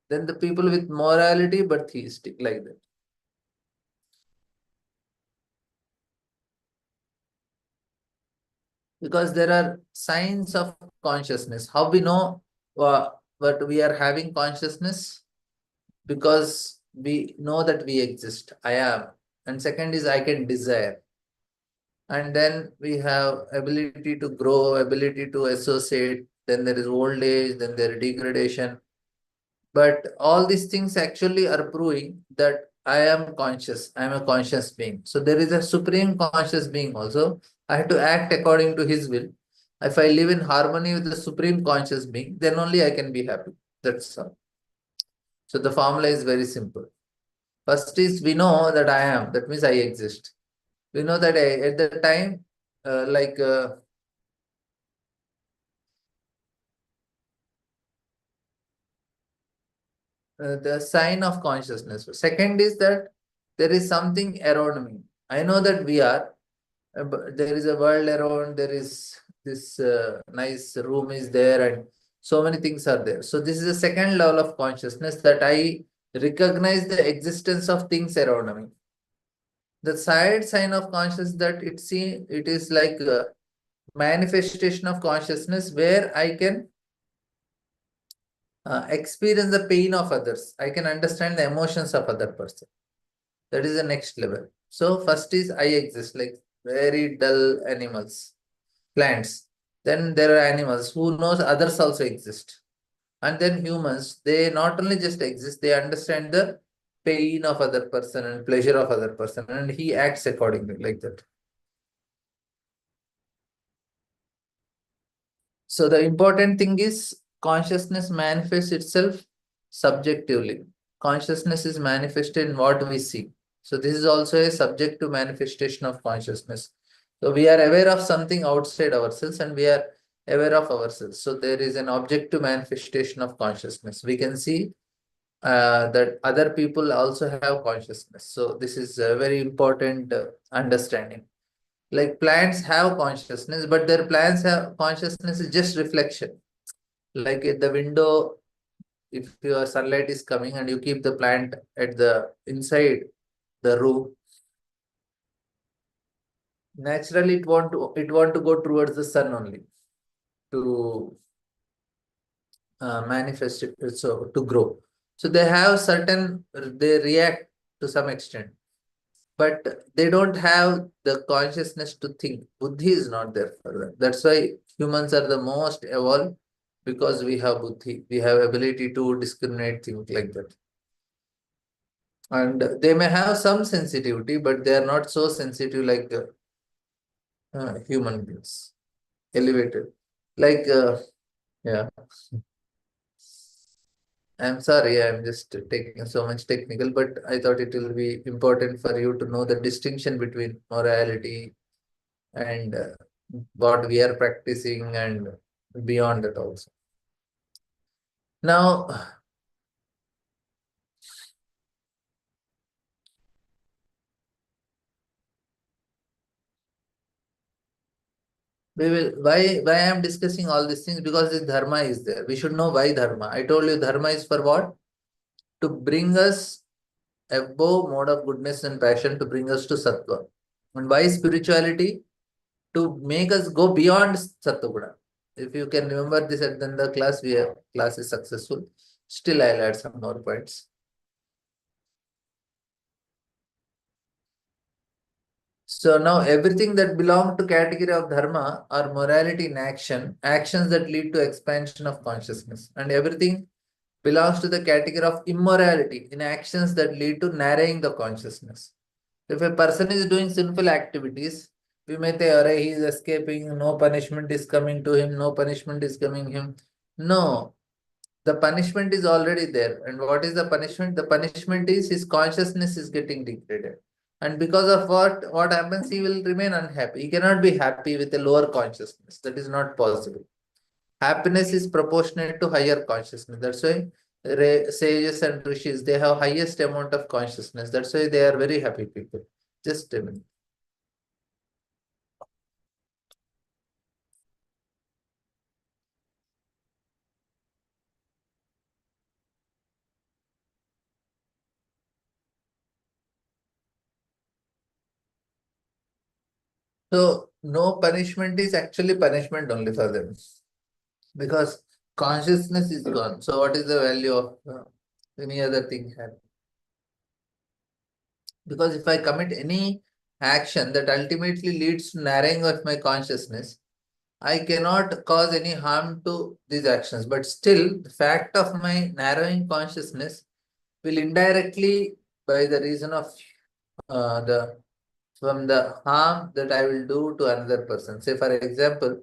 Then the people with morality but theistic, like that. Because there are signs of consciousness. How we know what we are having consciousness? Because we know that we exist. I am. And second is I can desire. And then we have ability to grow, ability to associate. Then there is old age, then there is degradation. But all these things actually are proving that I am conscious. I am a conscious being. So there is a supreme conscious being also. I have to act according to his will. If I live in harmony with the supreme conscious being, then only I can be happy. That's all. So the formula is very simple. First is we know that I am. That means I exist. We know that at the time, the sign of consciousness. Second is that there is something around me. I know that we are, but there is a world around, there is this nice room is there, and so many things are there. So this is the second level of consciousness, that I recognize the existence of things around me. The side sign of consciousness, that it is like a manifestation of consciousness where I can experience the pain of others. I can understand the emotions of other person. That is the next level. So first is I exist, like very dull animals, plants. Then there are animals who knows others also exist. And then humans, they not only just exist, they understand the pain of other person and pleasure of other person, and he acts accordingly, like that. So the important thing is consciousness manifests itself subjectively. Consciousness is manifested in what we see. So this is also a subjective manifestation of consciousness. So we are aware of something outside ourselves and we are aware of ourselves. So there is an objective manifestation of consciousness. We can see that other people also have consciousness. So this is a very important understanding. Like plants have consciousness, but their plants have consciousness is just reflection. Like at the window, if your sunlight is coming and you keep the plant at the inside the room, naturally it want to go towards the sun only to manifest it, so to grow. So they have certain, they react to some extent, but they don't have the consciousness to think. Buddhi is not there for them. That's why humans are the most evolved, because we have buddhi, we have ability to discriminate things like that. And they may have some sensitivity, but they are not so sensitive like human beings, elevated. Like, yeah. I'm sorry, I'm just taking so much technical, but I thought it will be important for you to know the distinction between morality and what we are practicing and beyond that also. Now, we will, why I am discussing all these things, because this dharma is there. We should know why dharma. I told you dharma is for what? To bring us above mode of goodness and passion, to bring us to sattva. And why spirituality? To make us go beyond sattva guna. If you can remember this at the end of the class, class is successful. Still, I'll add some more points. So now everything that belong to category of dharma or morality in action, actions that lead to expansion of consciousness, and everything belongs to the category of immorality in actions that lead to narrowing the consciousness. If a person is doing sinful activities, we may say, "Arey, he is escaping, no punishment is coming to him, no punishment is coming him." No, the punishment is already there. And what is the punishment? The punishment is his consciousness is getting degraded. And because of what happens, he will remain unhappy. He cannot be happy with a lower consciousness. That is not possible. Happiness is proportionate to higher consciousness. That's why sages and rishis, they have highest amount of consciousness. That's why they are very happy people. Just a minute. So no punishment is actually punishment only for them, because consciousness is gone. So what is the value of any other thing happening? Because if I commit any action that ultimately leads to narrowing of my consciousness, I cannot cause any harm to these actions. But still, the fact of my narrowing consciousness will indirectly, by the reason of from the harm that I will do to another person. Say, for example,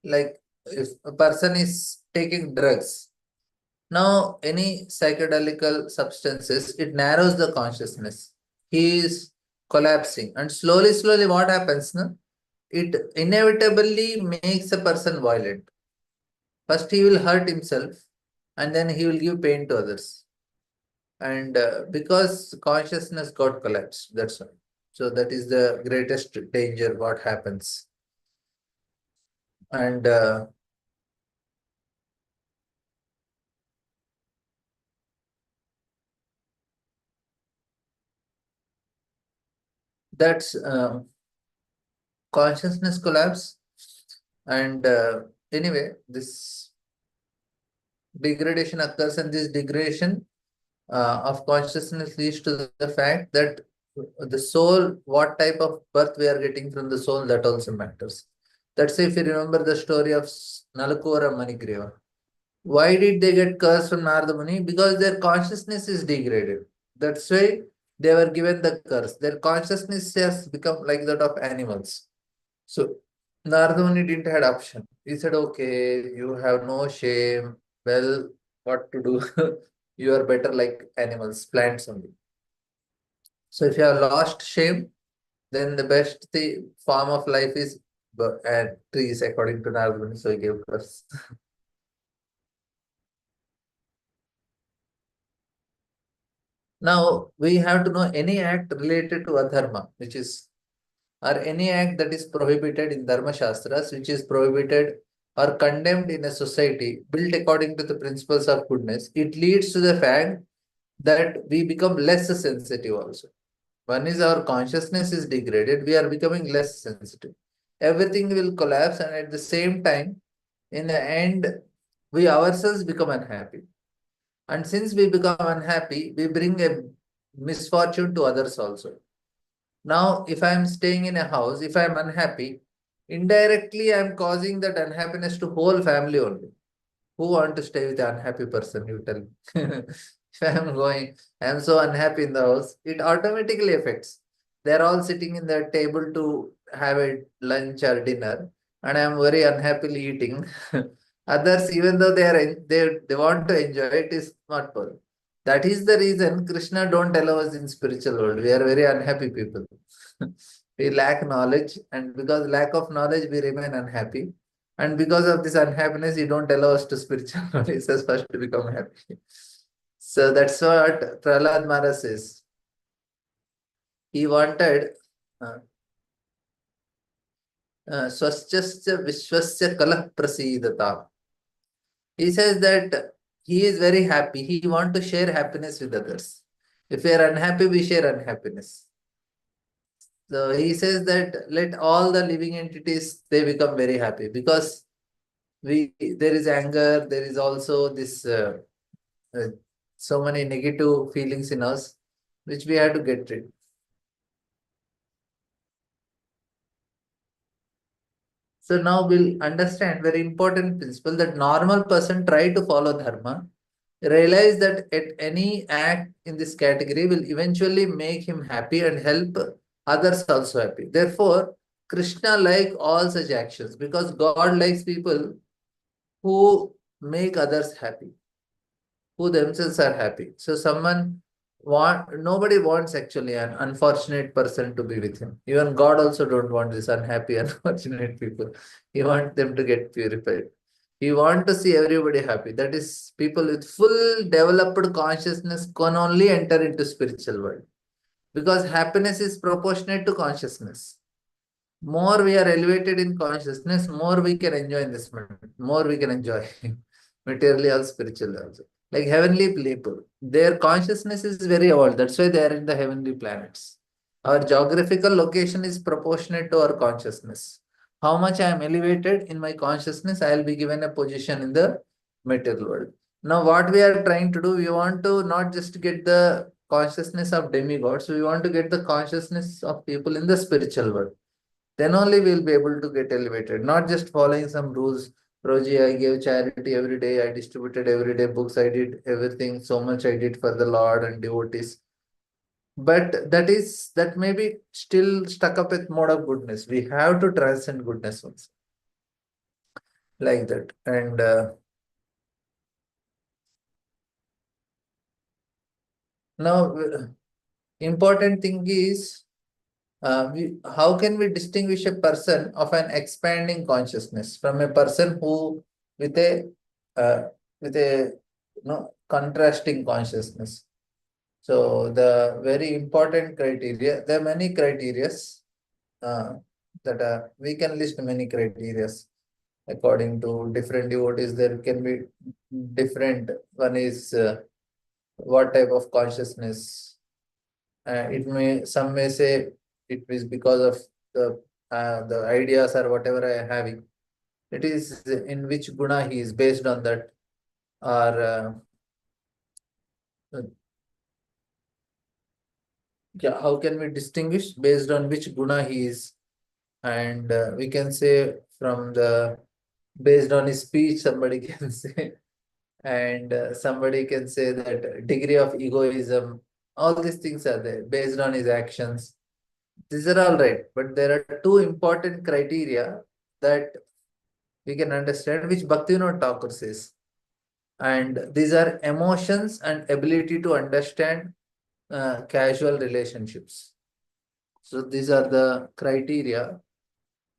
like if a person is taking drugs, now any psychedelical substances, it narrows the consciousness. He is collapsing, and slowly, what happens? No? It inevitably makes a person violent. First, he will hurt himself, and then he will give pain to others. And because consciousness got collapsed, that's why. So that is the greatest danger what happens. And that's consciousness collapse. And anyway, this degradation occurs, and this degradation of consciousness leads to the fact that the soul, what type of birth we are getting from the soul, that also matters. That's if you remember the story of Nalakura Manigreva. Why did they get cursed from Narada Muni? Because their consciousness is degraded. That's why they were given the curse. Their consciousness has become like that of animals. So Narada Muni didn't have option. He said, okay, you have no shame. Well, what to do? You are better like animals, plants only. So if you have lost shame, then the best form of life is trees, according to Narada Muni. So he gave curse. Now we have to know any act related to adharma, which is, or any act that is prohibited in Dharma Shastras, which is prohibited or condemned in a society built according to the principles of goodness, it leads to the fact that we become less sensitive also. One is our consciousness is degraded, we are becoming less sensitive. Everything will collapse, and at the same time, in the end, we ourselves become unhappy. And since we become unhappy, we bring a misfortune to others also. Now, if I am staying in a house, if I am unhappy, indirectly I am causing that unhappiness to whole family only. Who want to stay with an unhappy person? You tell me. If I am so unhappy in the house, it automatically affects. They are all sitting in the table to have a lunch or dinner, and I am very unhappily eating. Others, even though they want to enjoy it, is not possible. That is the reason Krishna don't allow us in spiritual world. We are very unhappy people. We lack knowledge, and because lack of knowledge, we remain unhappy. And because of this unhappiness, he don't allow us to spiritual knowledge. He says first to become happy. So that's what Prahlad Maharaj says. He wanted Swasthasya Vishwasya Kalah Prasidata. He says that he is very happy. He wants to share happiness with others. If we are unhappy, we share unhappiness. So he says that let all the living entities, they become very happy, because there is anger, there is also this so many negative feelings in us, which we have to get rid. So now we'll understand very important principle that normal person try to follow dharma, realize that at any act in this category will eventually make him happy and help others also happy. Therefore, Krishna like all such actions, because God likes people who make others happy, who themselves are happy. So nobody wants actually an unfortunate person to be with him. Even God also don't want this unhappy, unfortunate people. He wants them to get purified. He wants to see everybody happy. That is, people with full developed consciousness can only enter into spiritual world. Because happiness is proportionate to consciousness. More we are elevated in consciousness, more we can enjoy in this moment. More we can enjoy materially or spiritually also. Like heavenly people, their consciousness is very old. That's why they are in the heavenly planets. Our geographical location is proportionate to our consciousness. How much I am elevated in my consciousness, I will be given a position in the material world. Now, what we are trying to do, we want to not just get the consciousness of demigods, we want to get the consciousness of people in the spiritual world. Then only we'll be able to get elevated, not just following some rules. Roji, I gave charity every day, I distributed every day books, I did everything, so much I did for the Lord and devotees. But that may be still stuck up with mode of goodness. We have to transcend goodness also. Like that. And now, important thing is, how can we distinguish a person of an expanding consciousness from a person who with a uh, contrasting consciousness? So the very important criteria, there are many criteria that we can list many criteria according to different devotees. There can be different. One is what type of consciousness. Some may say it is because of the ideas or whatever I am having. It is in which guna he is based on that, or how can we distinguish based on which guna he is? And we can say from the based on his speech, somebody can say, and somebody can say that degree of egoism. All these things are there based on his actions. These are all right, but there are two important criteria that we can understand, which Bhaktivinoda Thakur says. And these are emotions and ability to understand casual relationships. So these are the criteria.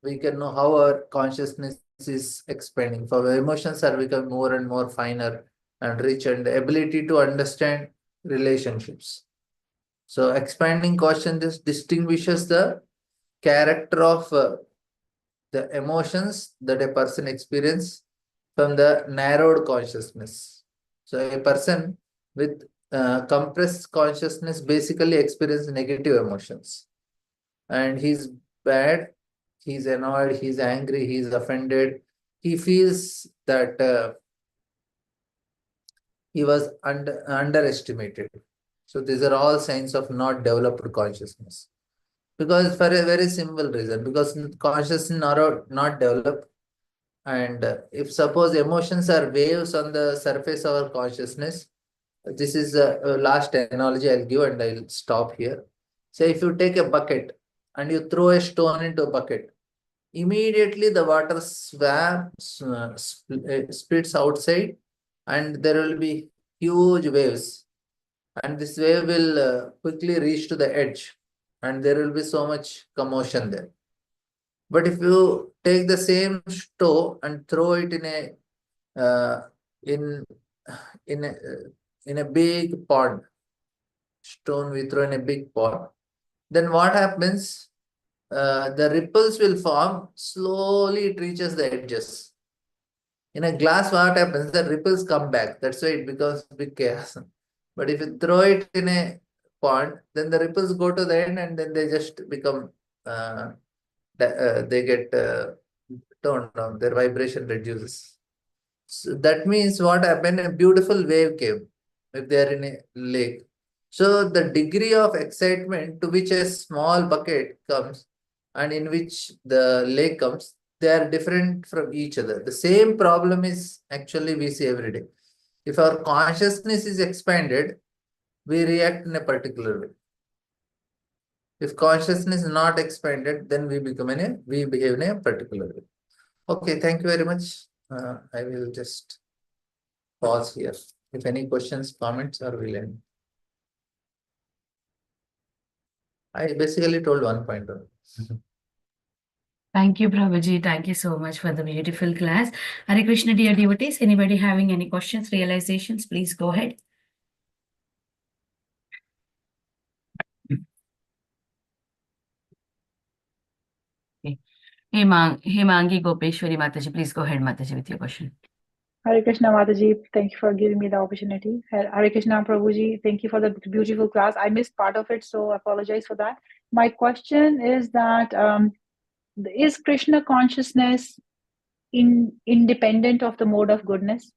We can know how our consciousness is expanding. For our emotions are becoming more and more finer and rich, and the ability to understand relationships. So expanding consciousness distinguishes the character of the emotions that a person experiences from the narrowed consciousness. So a person with compressed consciousness basically experiences negative emotions, and he's bad, he's annoyed, he's angry, he's offended. He feels that he was underestimated. So these are all signs of not developed consciousness. Because for a very simple reason, because consciousness not developed, and if suppose emotions are waves on the surface of our consciousness, this is the last analogy I'll give and I'll stop here. Say if you take a bucket and you throw a stone into a bucket, immediately the water splits outside, and there will be huge waves, and this wave will quickly reach to the edge, and there will be so much commotion there. But if you take the same stone and throw it in a in in a in a big pond, stone we throw in a big pond, then what happens? The ripples will form. Slowly it reaches the edges. In a glass, what happens? The ripples come back. That's why it becomes big chaos. But if you throw it in a pond, then the ripples go to the end, and then they just become they get toned down. Their vibration reduces. So that means what happened? A beautiful wave came if they are in a lake. So the degree of excitement to which a small bucket comes and in which the lake comes, they are different from each other. The same problem is actually we see every day. If our consciousness is expanded, we react in a particular way. If consciousness is not expanded, then we behave in a particular way. Okay, thank you very much. I will just pause here. If any questions, comments, or will end. I basically told one point. Thank you, Prabhuji. Thank you so much for the beautiful class. Hare Krishna, dear devotees. Anybody having any questions, realizations, please go ahead. Okay. Hemangi Gopeshwari Mataji, please go ahead, Mataji, with your question. Hare Krishna Mataji, thank you for giving me the opportunity. Hare Krishna Prabhuji, thank you for the beautiful class. I missed part of it, so I apologize for that. My question is that is Krishna consciousness independent of the mode of goodness?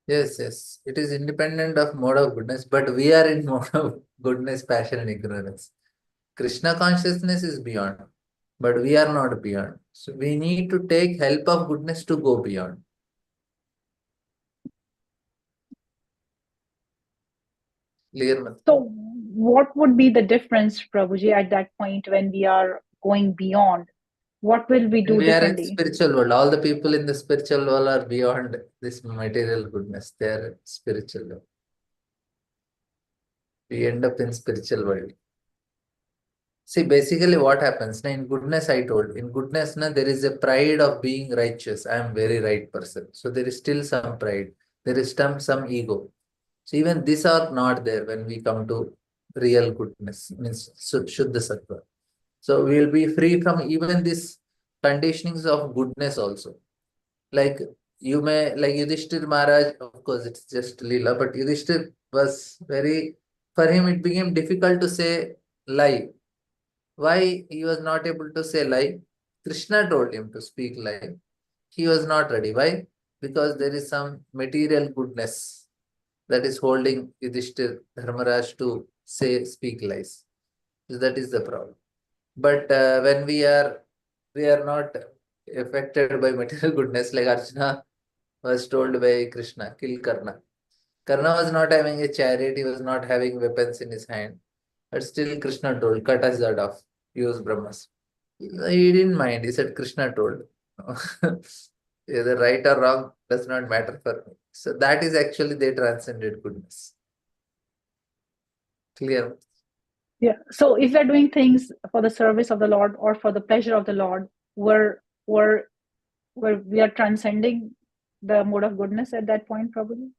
Yes, yes. It is independent of mode of goodness, but we are in mode of goodness, passion, and ignorance. Krishna consciousness is beyond, but we are not beyond. So we need to take help of goodness to go beyond. Clear? So what would be the difference, Prabhuji, at that point when we are going beyond? What will we do We are in differently? spiritual world. All the people in the spiritual world are beyond this material goodness. They are spiritual world. We end up in spiritual world. See, basically what happens now in goodness, I told, in goodness, now there is a pride of being righteous. I am very right person. So there is still some pride. There is some ego. So even these are not there when we come to real goodness, means Shuddha Sattva. So we will be free from even these conditionings of goodness also. Like you may, like Yudhishthir Maharaj, of course it's just Leela, but Yudhishthir was very, for him it became difficult to say lie. Why he was not able to say lie? Krishna told him to speak lie. He was not ready. Why? Because there is some material goodness that is holding Yudhishthir Dharmaraj to say, speak lies. So that is the problem. But when we are not affected by material goodness, like Arjuna was told by Krishna, kill Karna. Karna was not having a chariot, he was not having weapons in his hand. But still Krishna told, cut his head off, use Brahmas. He didn't mind, he said Krishna told. Either right or wrong does not matter for me. So that is actually they transcended goodness. Clear? Yeah. So if we're doing things for the service of the Lord or for the pleasure of the Lord, we're we are transcending the mode of goodness at that point, probably.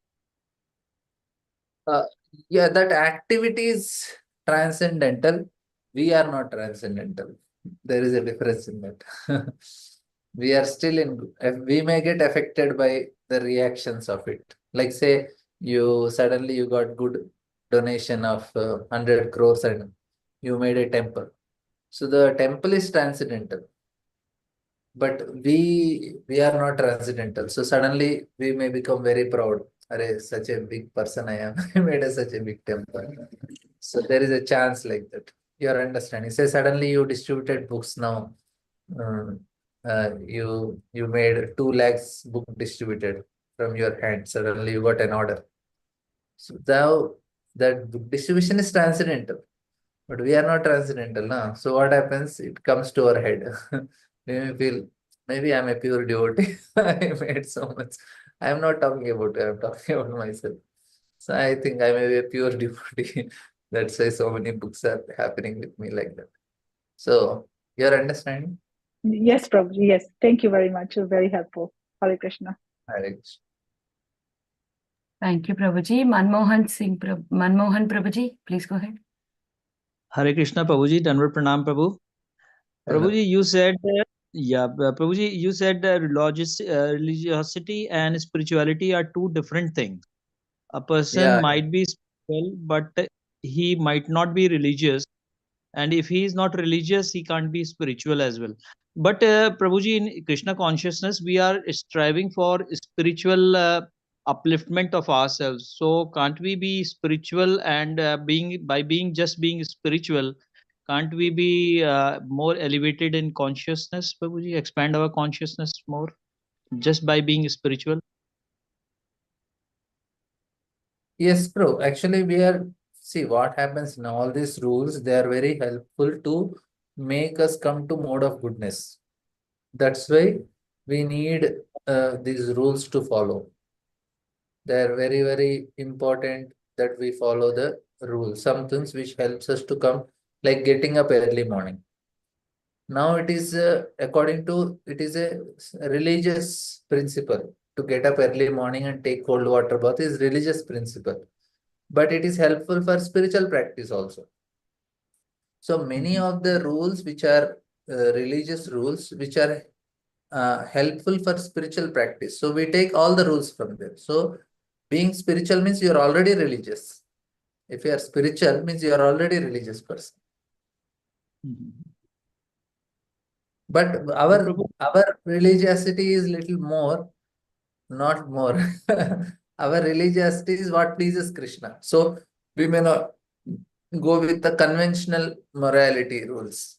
Yeah, that activity is transcendental. We are not transcendental. There is a difference in that. We are still in, we may get affected by the reactions of it. Like say, suddenly you got good donation of 100 crores and you made a temple. So the temple is transcendental. But we are not transcendental. So suddenly we may become very proud. Arey, such a big person I am. I made such a big temple. So there is a chance like that. You're understanding. Say suddenly you distributed books now. You made 2 lakhs book distributed from your hand. Suddenly you got an order. So now that book distribution is transcendental. But we are not transcendental now. So what happens? It comes to our head. We may feel, maybe I'm a pure devotee. I made so much. I'm not talking about you, I'm talking about myself. So I think I may be a pure devotee. That's why so many books are happening with me like that. So you're understanding? Yes, Prabhuji. Yes. Thank you very much. It was very helpful. Hare Krishna. Hare Krishna. Thank you, Prabhuji. Manmohan Prabhuji, please go ahead. Hare Krishna, Prabhuji. Dandavat Pranam, Prabhu. Hello. Prabhuji, you said, Prabhuji, you said religiosity and spirituality are two different things. A person Yeah. might be spiritual, but he might not be religious. And if he is not religious, he can't be spiritual as well. But Prabhuji, in Krishna consciousness, we are striving for spiritual upliftment of ourselves. So can't we be spiritual and being spiritual, can't we be more elevated in consciousness, Prabhuji? Expand our consciousness more just by being spiritual? Yes, bro. Actually, see what happens in all these rules, they are very helpful to make us come to mode of goodness. That's why we need these rules to follow. They are very, very important that we follow the rules. Some things which helps us to come, like getting up early morning. Now it is it is a religious principle to get up early morning and take cold water bath is religious principle, but it is helpful for spiritual practice also. So many of the rules which are religious rules which are helpful for spiritual practice. So we take all the rules from there. So being spiritual means you are already religious. If you are spiritual means you are already religious person. But our religiosity is little more, not more. Our religiosity is what pleases Krishna. So we may not go with the conventional morality rules.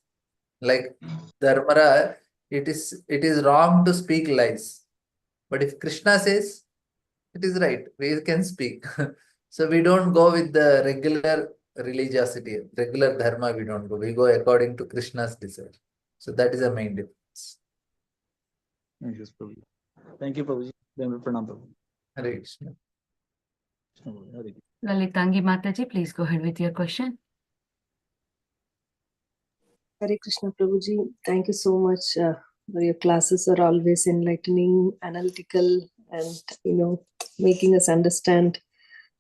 Like Dharmara, it is wrong to speak lies. But if Krishna says, it is right, we can speak. So we don't go with the regular religiosity, regular dharma we don't go. We go according to Krishna's desire. So that is the main difference. Yes, Prabhuji. Thank you, Prabhuji. Dandavat Pranam, Prabhu. Hare Krishna. Lalitangi Mataji, please go ahead with your question. Hare Krishna, Prabhuji. Thank you so much. Your classes are always enlightening, analytical, and making us understand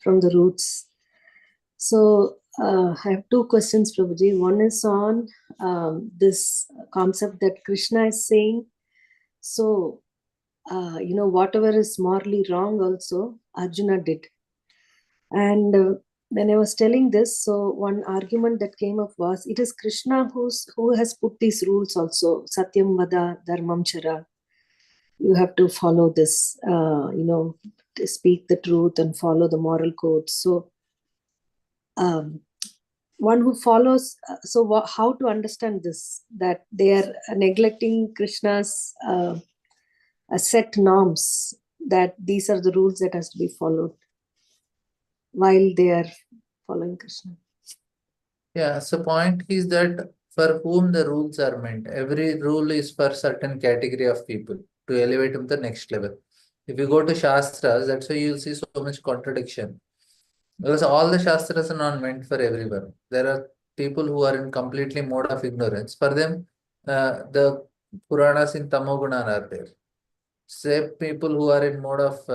from the roots. So I have two questions, Prabhuji. One is on this concept that Krishna is saying. So, whatever is morally wrong also, Arjuna did. And when I was telling this, so one argument that came up was, it is Krishna who has put these rules also, Satyam Vada Dharmam Chara. You have to follow this, to speak the truth and follow the moral code. So one who follows, how to understand this, that they are neglecting Krishna's set norms, that these are the rules that has to be followed while they are following Krishna. Yeah, so point is that for whom the rules are meant, every rule is for certain category of people to elevate them to the next level. If you go to Shastras, that's why you'll see so much contradiction. Because all the Shastras are not meant for everyone. There are people who are in completely mode of ignorance. For them, the Puranas in Tamoguna are there. Say people who are in mode of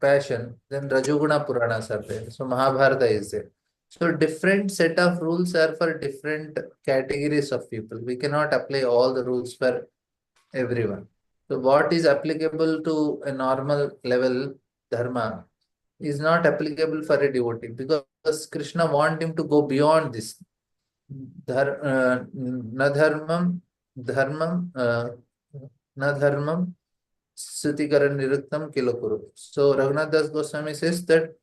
passion, then Rajoguna Puranas are there. So Mahabharata is there. So different set of rules are for different categories of people. We cannot apply all the rules for everyone. So what is applicable to a normal level dharma is not applicable for a devotee, because Krishna want him to go beyond this. Na dharmam Sutikaran Niruktam Kilokuru. So Raghunath Das Goswami says that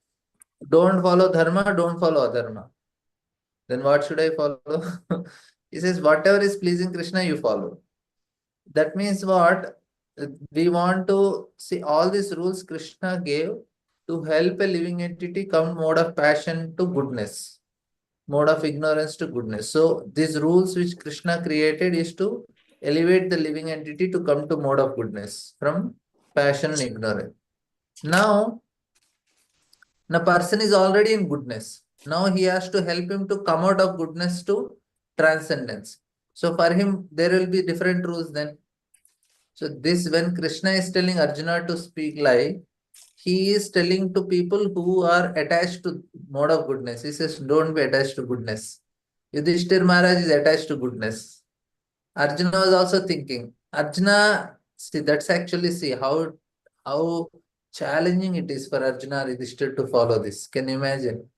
don't follow dharma, don't follow adharma. Then what should I follow? He says whatever is pleasing Krishna, you follow. That means what? We want to see all these rules Krishna gave to help a living entity come mode of passion to goodness, mode of ignorance to goodness. So these rules which Krishna created is to elevate the living entity to come to mode of goodness from passion and ignorance. Now, the person is already in goodness. Now he has to help him to come out of goodness to transcendence. So for him, there will be different rules then. So this, when Krishna is telling Arjuna to speak lie, he is telling to people who are attached to mode of goodness. He says, don't be attached to goodness. Yudhishthir Maharaj is attached to goodness. Arjuna was also thinking. Arjuna, see, that's actually see how challenging it is for Arjuna or Yudhishthir to follow this. Can you imagine?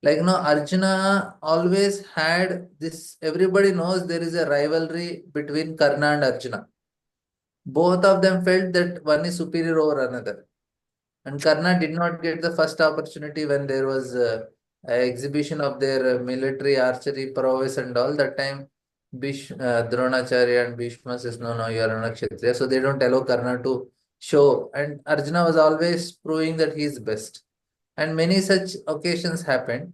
Like, Arjuna always had this, everybody knows there is a rivalry between Karna and Arjuna. Both of them felt that one is superior over another. And Karna did not get the first opportunity when there was an exhibition of their military archery prowess and all. That time, Dronacharya and Bhishma says, no, you are not a Kshatriya. So they don't allow Karna to show. And Arjuna was always proving that he is best. And many such occasions happened.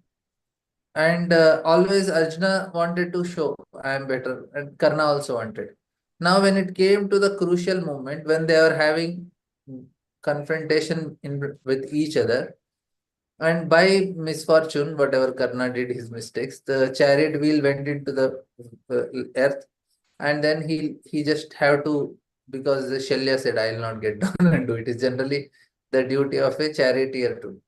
And always Arjuna wanted to show, I am better. And Karna also wanted. Now, when it came to the crucial moment, when they were having confrontation with each other, and by misfortune, whatever Karna did, his mistakes, the chariot wheel went into the earth, and then he just have to, because the Shalya said, I will not get down and do it. It's generally the duty of a charioteer to do.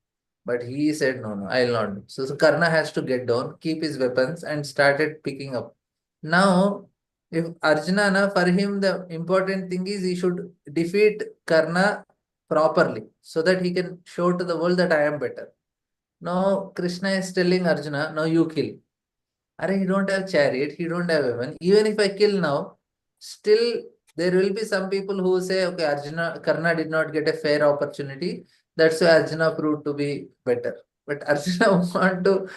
But he said, no, I will not do. So Karna has to get down, keep his weapons, and started picking up. Now, if Arjuna, for him, the important thing is he should defeat Karna properly so that he can show to the world that I am better. Now, Krishna is telling Arjuna, now you kill. He don't have chariot, he don't have weapon. Even if I kill now, still there will be some people who say, okay, Karna did not get a fair opportunity. That's why Arjuna proved to be better. But Arjuna want to,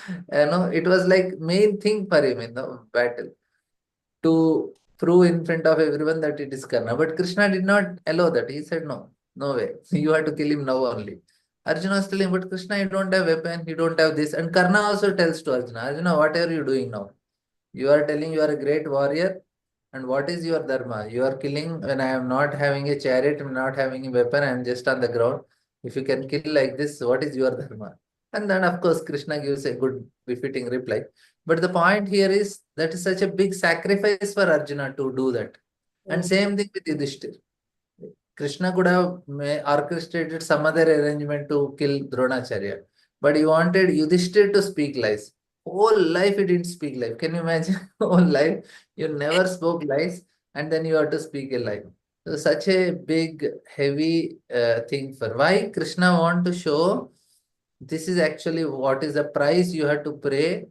it was like main thing for him in the battle, to prove in front of everyone that it is Karna. But Krishna did not allow that. He said, no way. You have to kill him now only. Arjuna was telling, but Krishna, you don't have weapon, you don't have this. And Karna also tells to Arjuna, what are you doing now? You are telling you are a great warrior. And what is your dharma? You are killing when I am not having a chariot, I am not having a weapon, I am just on the ground. If you can kill like this, what is your dharma? And then, of course, Krishna gives a good, befitting reply. But the point here is that is such a big sacrifice for Arjuna to do that. And same thing with Yudhishthir. Krishna could have orchestrated some other arrangement to kill Dronacharya. But he wanted Yudhishthir to speak lies. Whole life he didn't speak lies. Can you imagine? Whole life you never spoke lies, and then you have to speak a lie. So such a big, heavy thing for why Krishna want to show this is actually what is the price you have to pay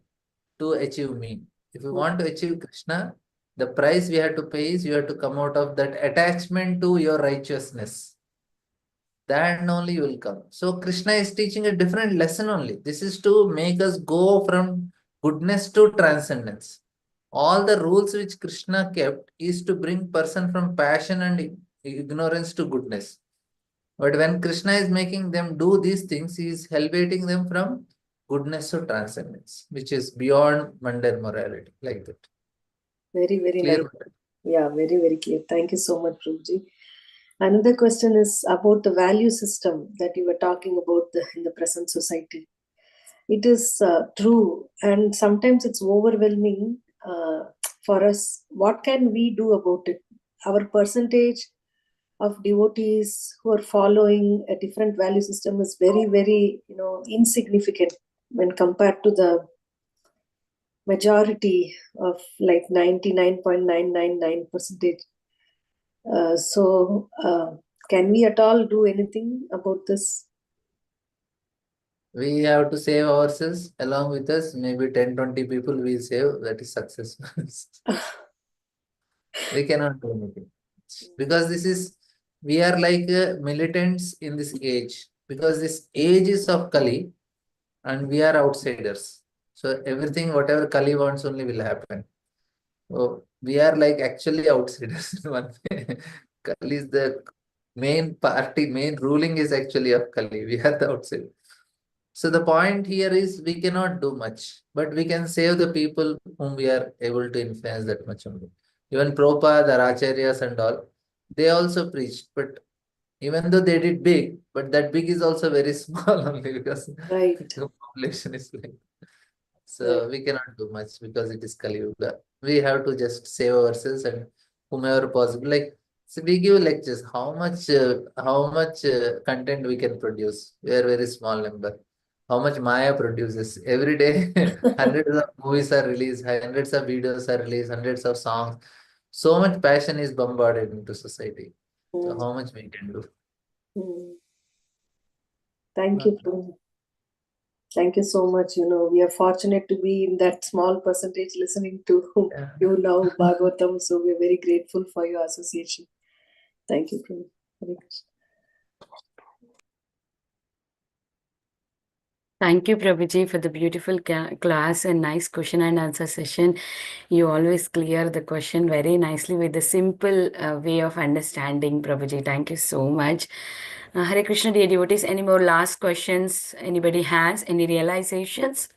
to achieve me. If you want to achieve Krishna, the price we have to pay is you have to come out of that attachment to your righteousness. Then only you will come. So Krishna is teaching a different lesson only. This is to make us go from goodness to transcendence. All the rules which Krishna kept is to bring person from passion and ignorance to goodness. But when Krishna is making them do these things, he is elevating them from goodness to transcendence, which is beyond mundane morality, like that. Very, very Clear? nice. Yeah, very, very clear. Thank you so much, Prabhuji. Another question is about the value system that you were talking about in the present society. It is true, and sometimes it's overwhelming for us. What can we do about it? Our percentage of devotees who are following a different value system is very, very, insignificant when compared to the majority of like 99.999%. So can we at all do anything about this? We have to save ourselves along with us. Maybe 10-20 people we save. That is successful. We cannot do anything. Because we are like militants in this age. Because this age is of Kali and we are outsiders. So everything, whatever Kali wants only will happen. So we are like actually outsiders in one way. Kali is the main party, main ruling is actually of Kali. We are the outsiders. So the point here is we cannot do much, but we can save the people whom we are able to influence that much only. Even Prabhupada, the Acharyas and all, they also preached, but even though they did big, but that big is also very small only because Right. the population is like. So we cannot do much because it is Kali Yuga. We have to just save ourselves and whomever possible. Like, so we give lectures. How much content we can produce? We are very small number. How much Maya produces every day? Hundreds of movies are released, hundreds of videos are released, hundreds of songs. So much passion is bombarded into society. So how much we can do? Thank you, Prabhu. Thank you so much. We are fortunate to be in that small percentage listening to you now, Bhagavatam. So we're very grateful for your association. Thank you, Prabhu. Hare Krishna. Thank you, Prabhuji, for the beautiful class and nice question and answer session. You always clear the question very nicely with a simple way of understanding, Prabhuji. Thank you so much. Hare Krishna, dear devotees, any more last questions anybody has? Any realizations?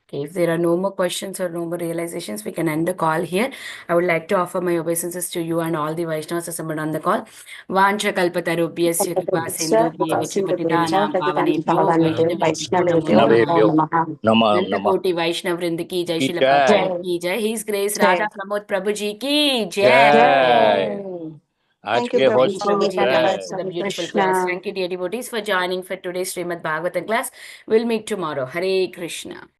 Okay, if there are no more questions or no more realizations, we can end the call here. I would like to offer my obeisances to you and all the Vaishnavas assembled on the call. Vancha kalpatarubhyasya kripa sindhubhyevacha patitanam pavanebhyo Vaishnavebhyo namo namaha. Nantakoti Vaishnav Vrinda ki jai, Srila Prabhupada ki jai. His Grace Radha Pramod Prabhuji ki jai. आज के Thank host you, Prabhuji, for the beautiful class. Thank you, dear devotees, for joining for today's Srimad Bhagavatam class. We'll meet tomorrow. Hare Krishna.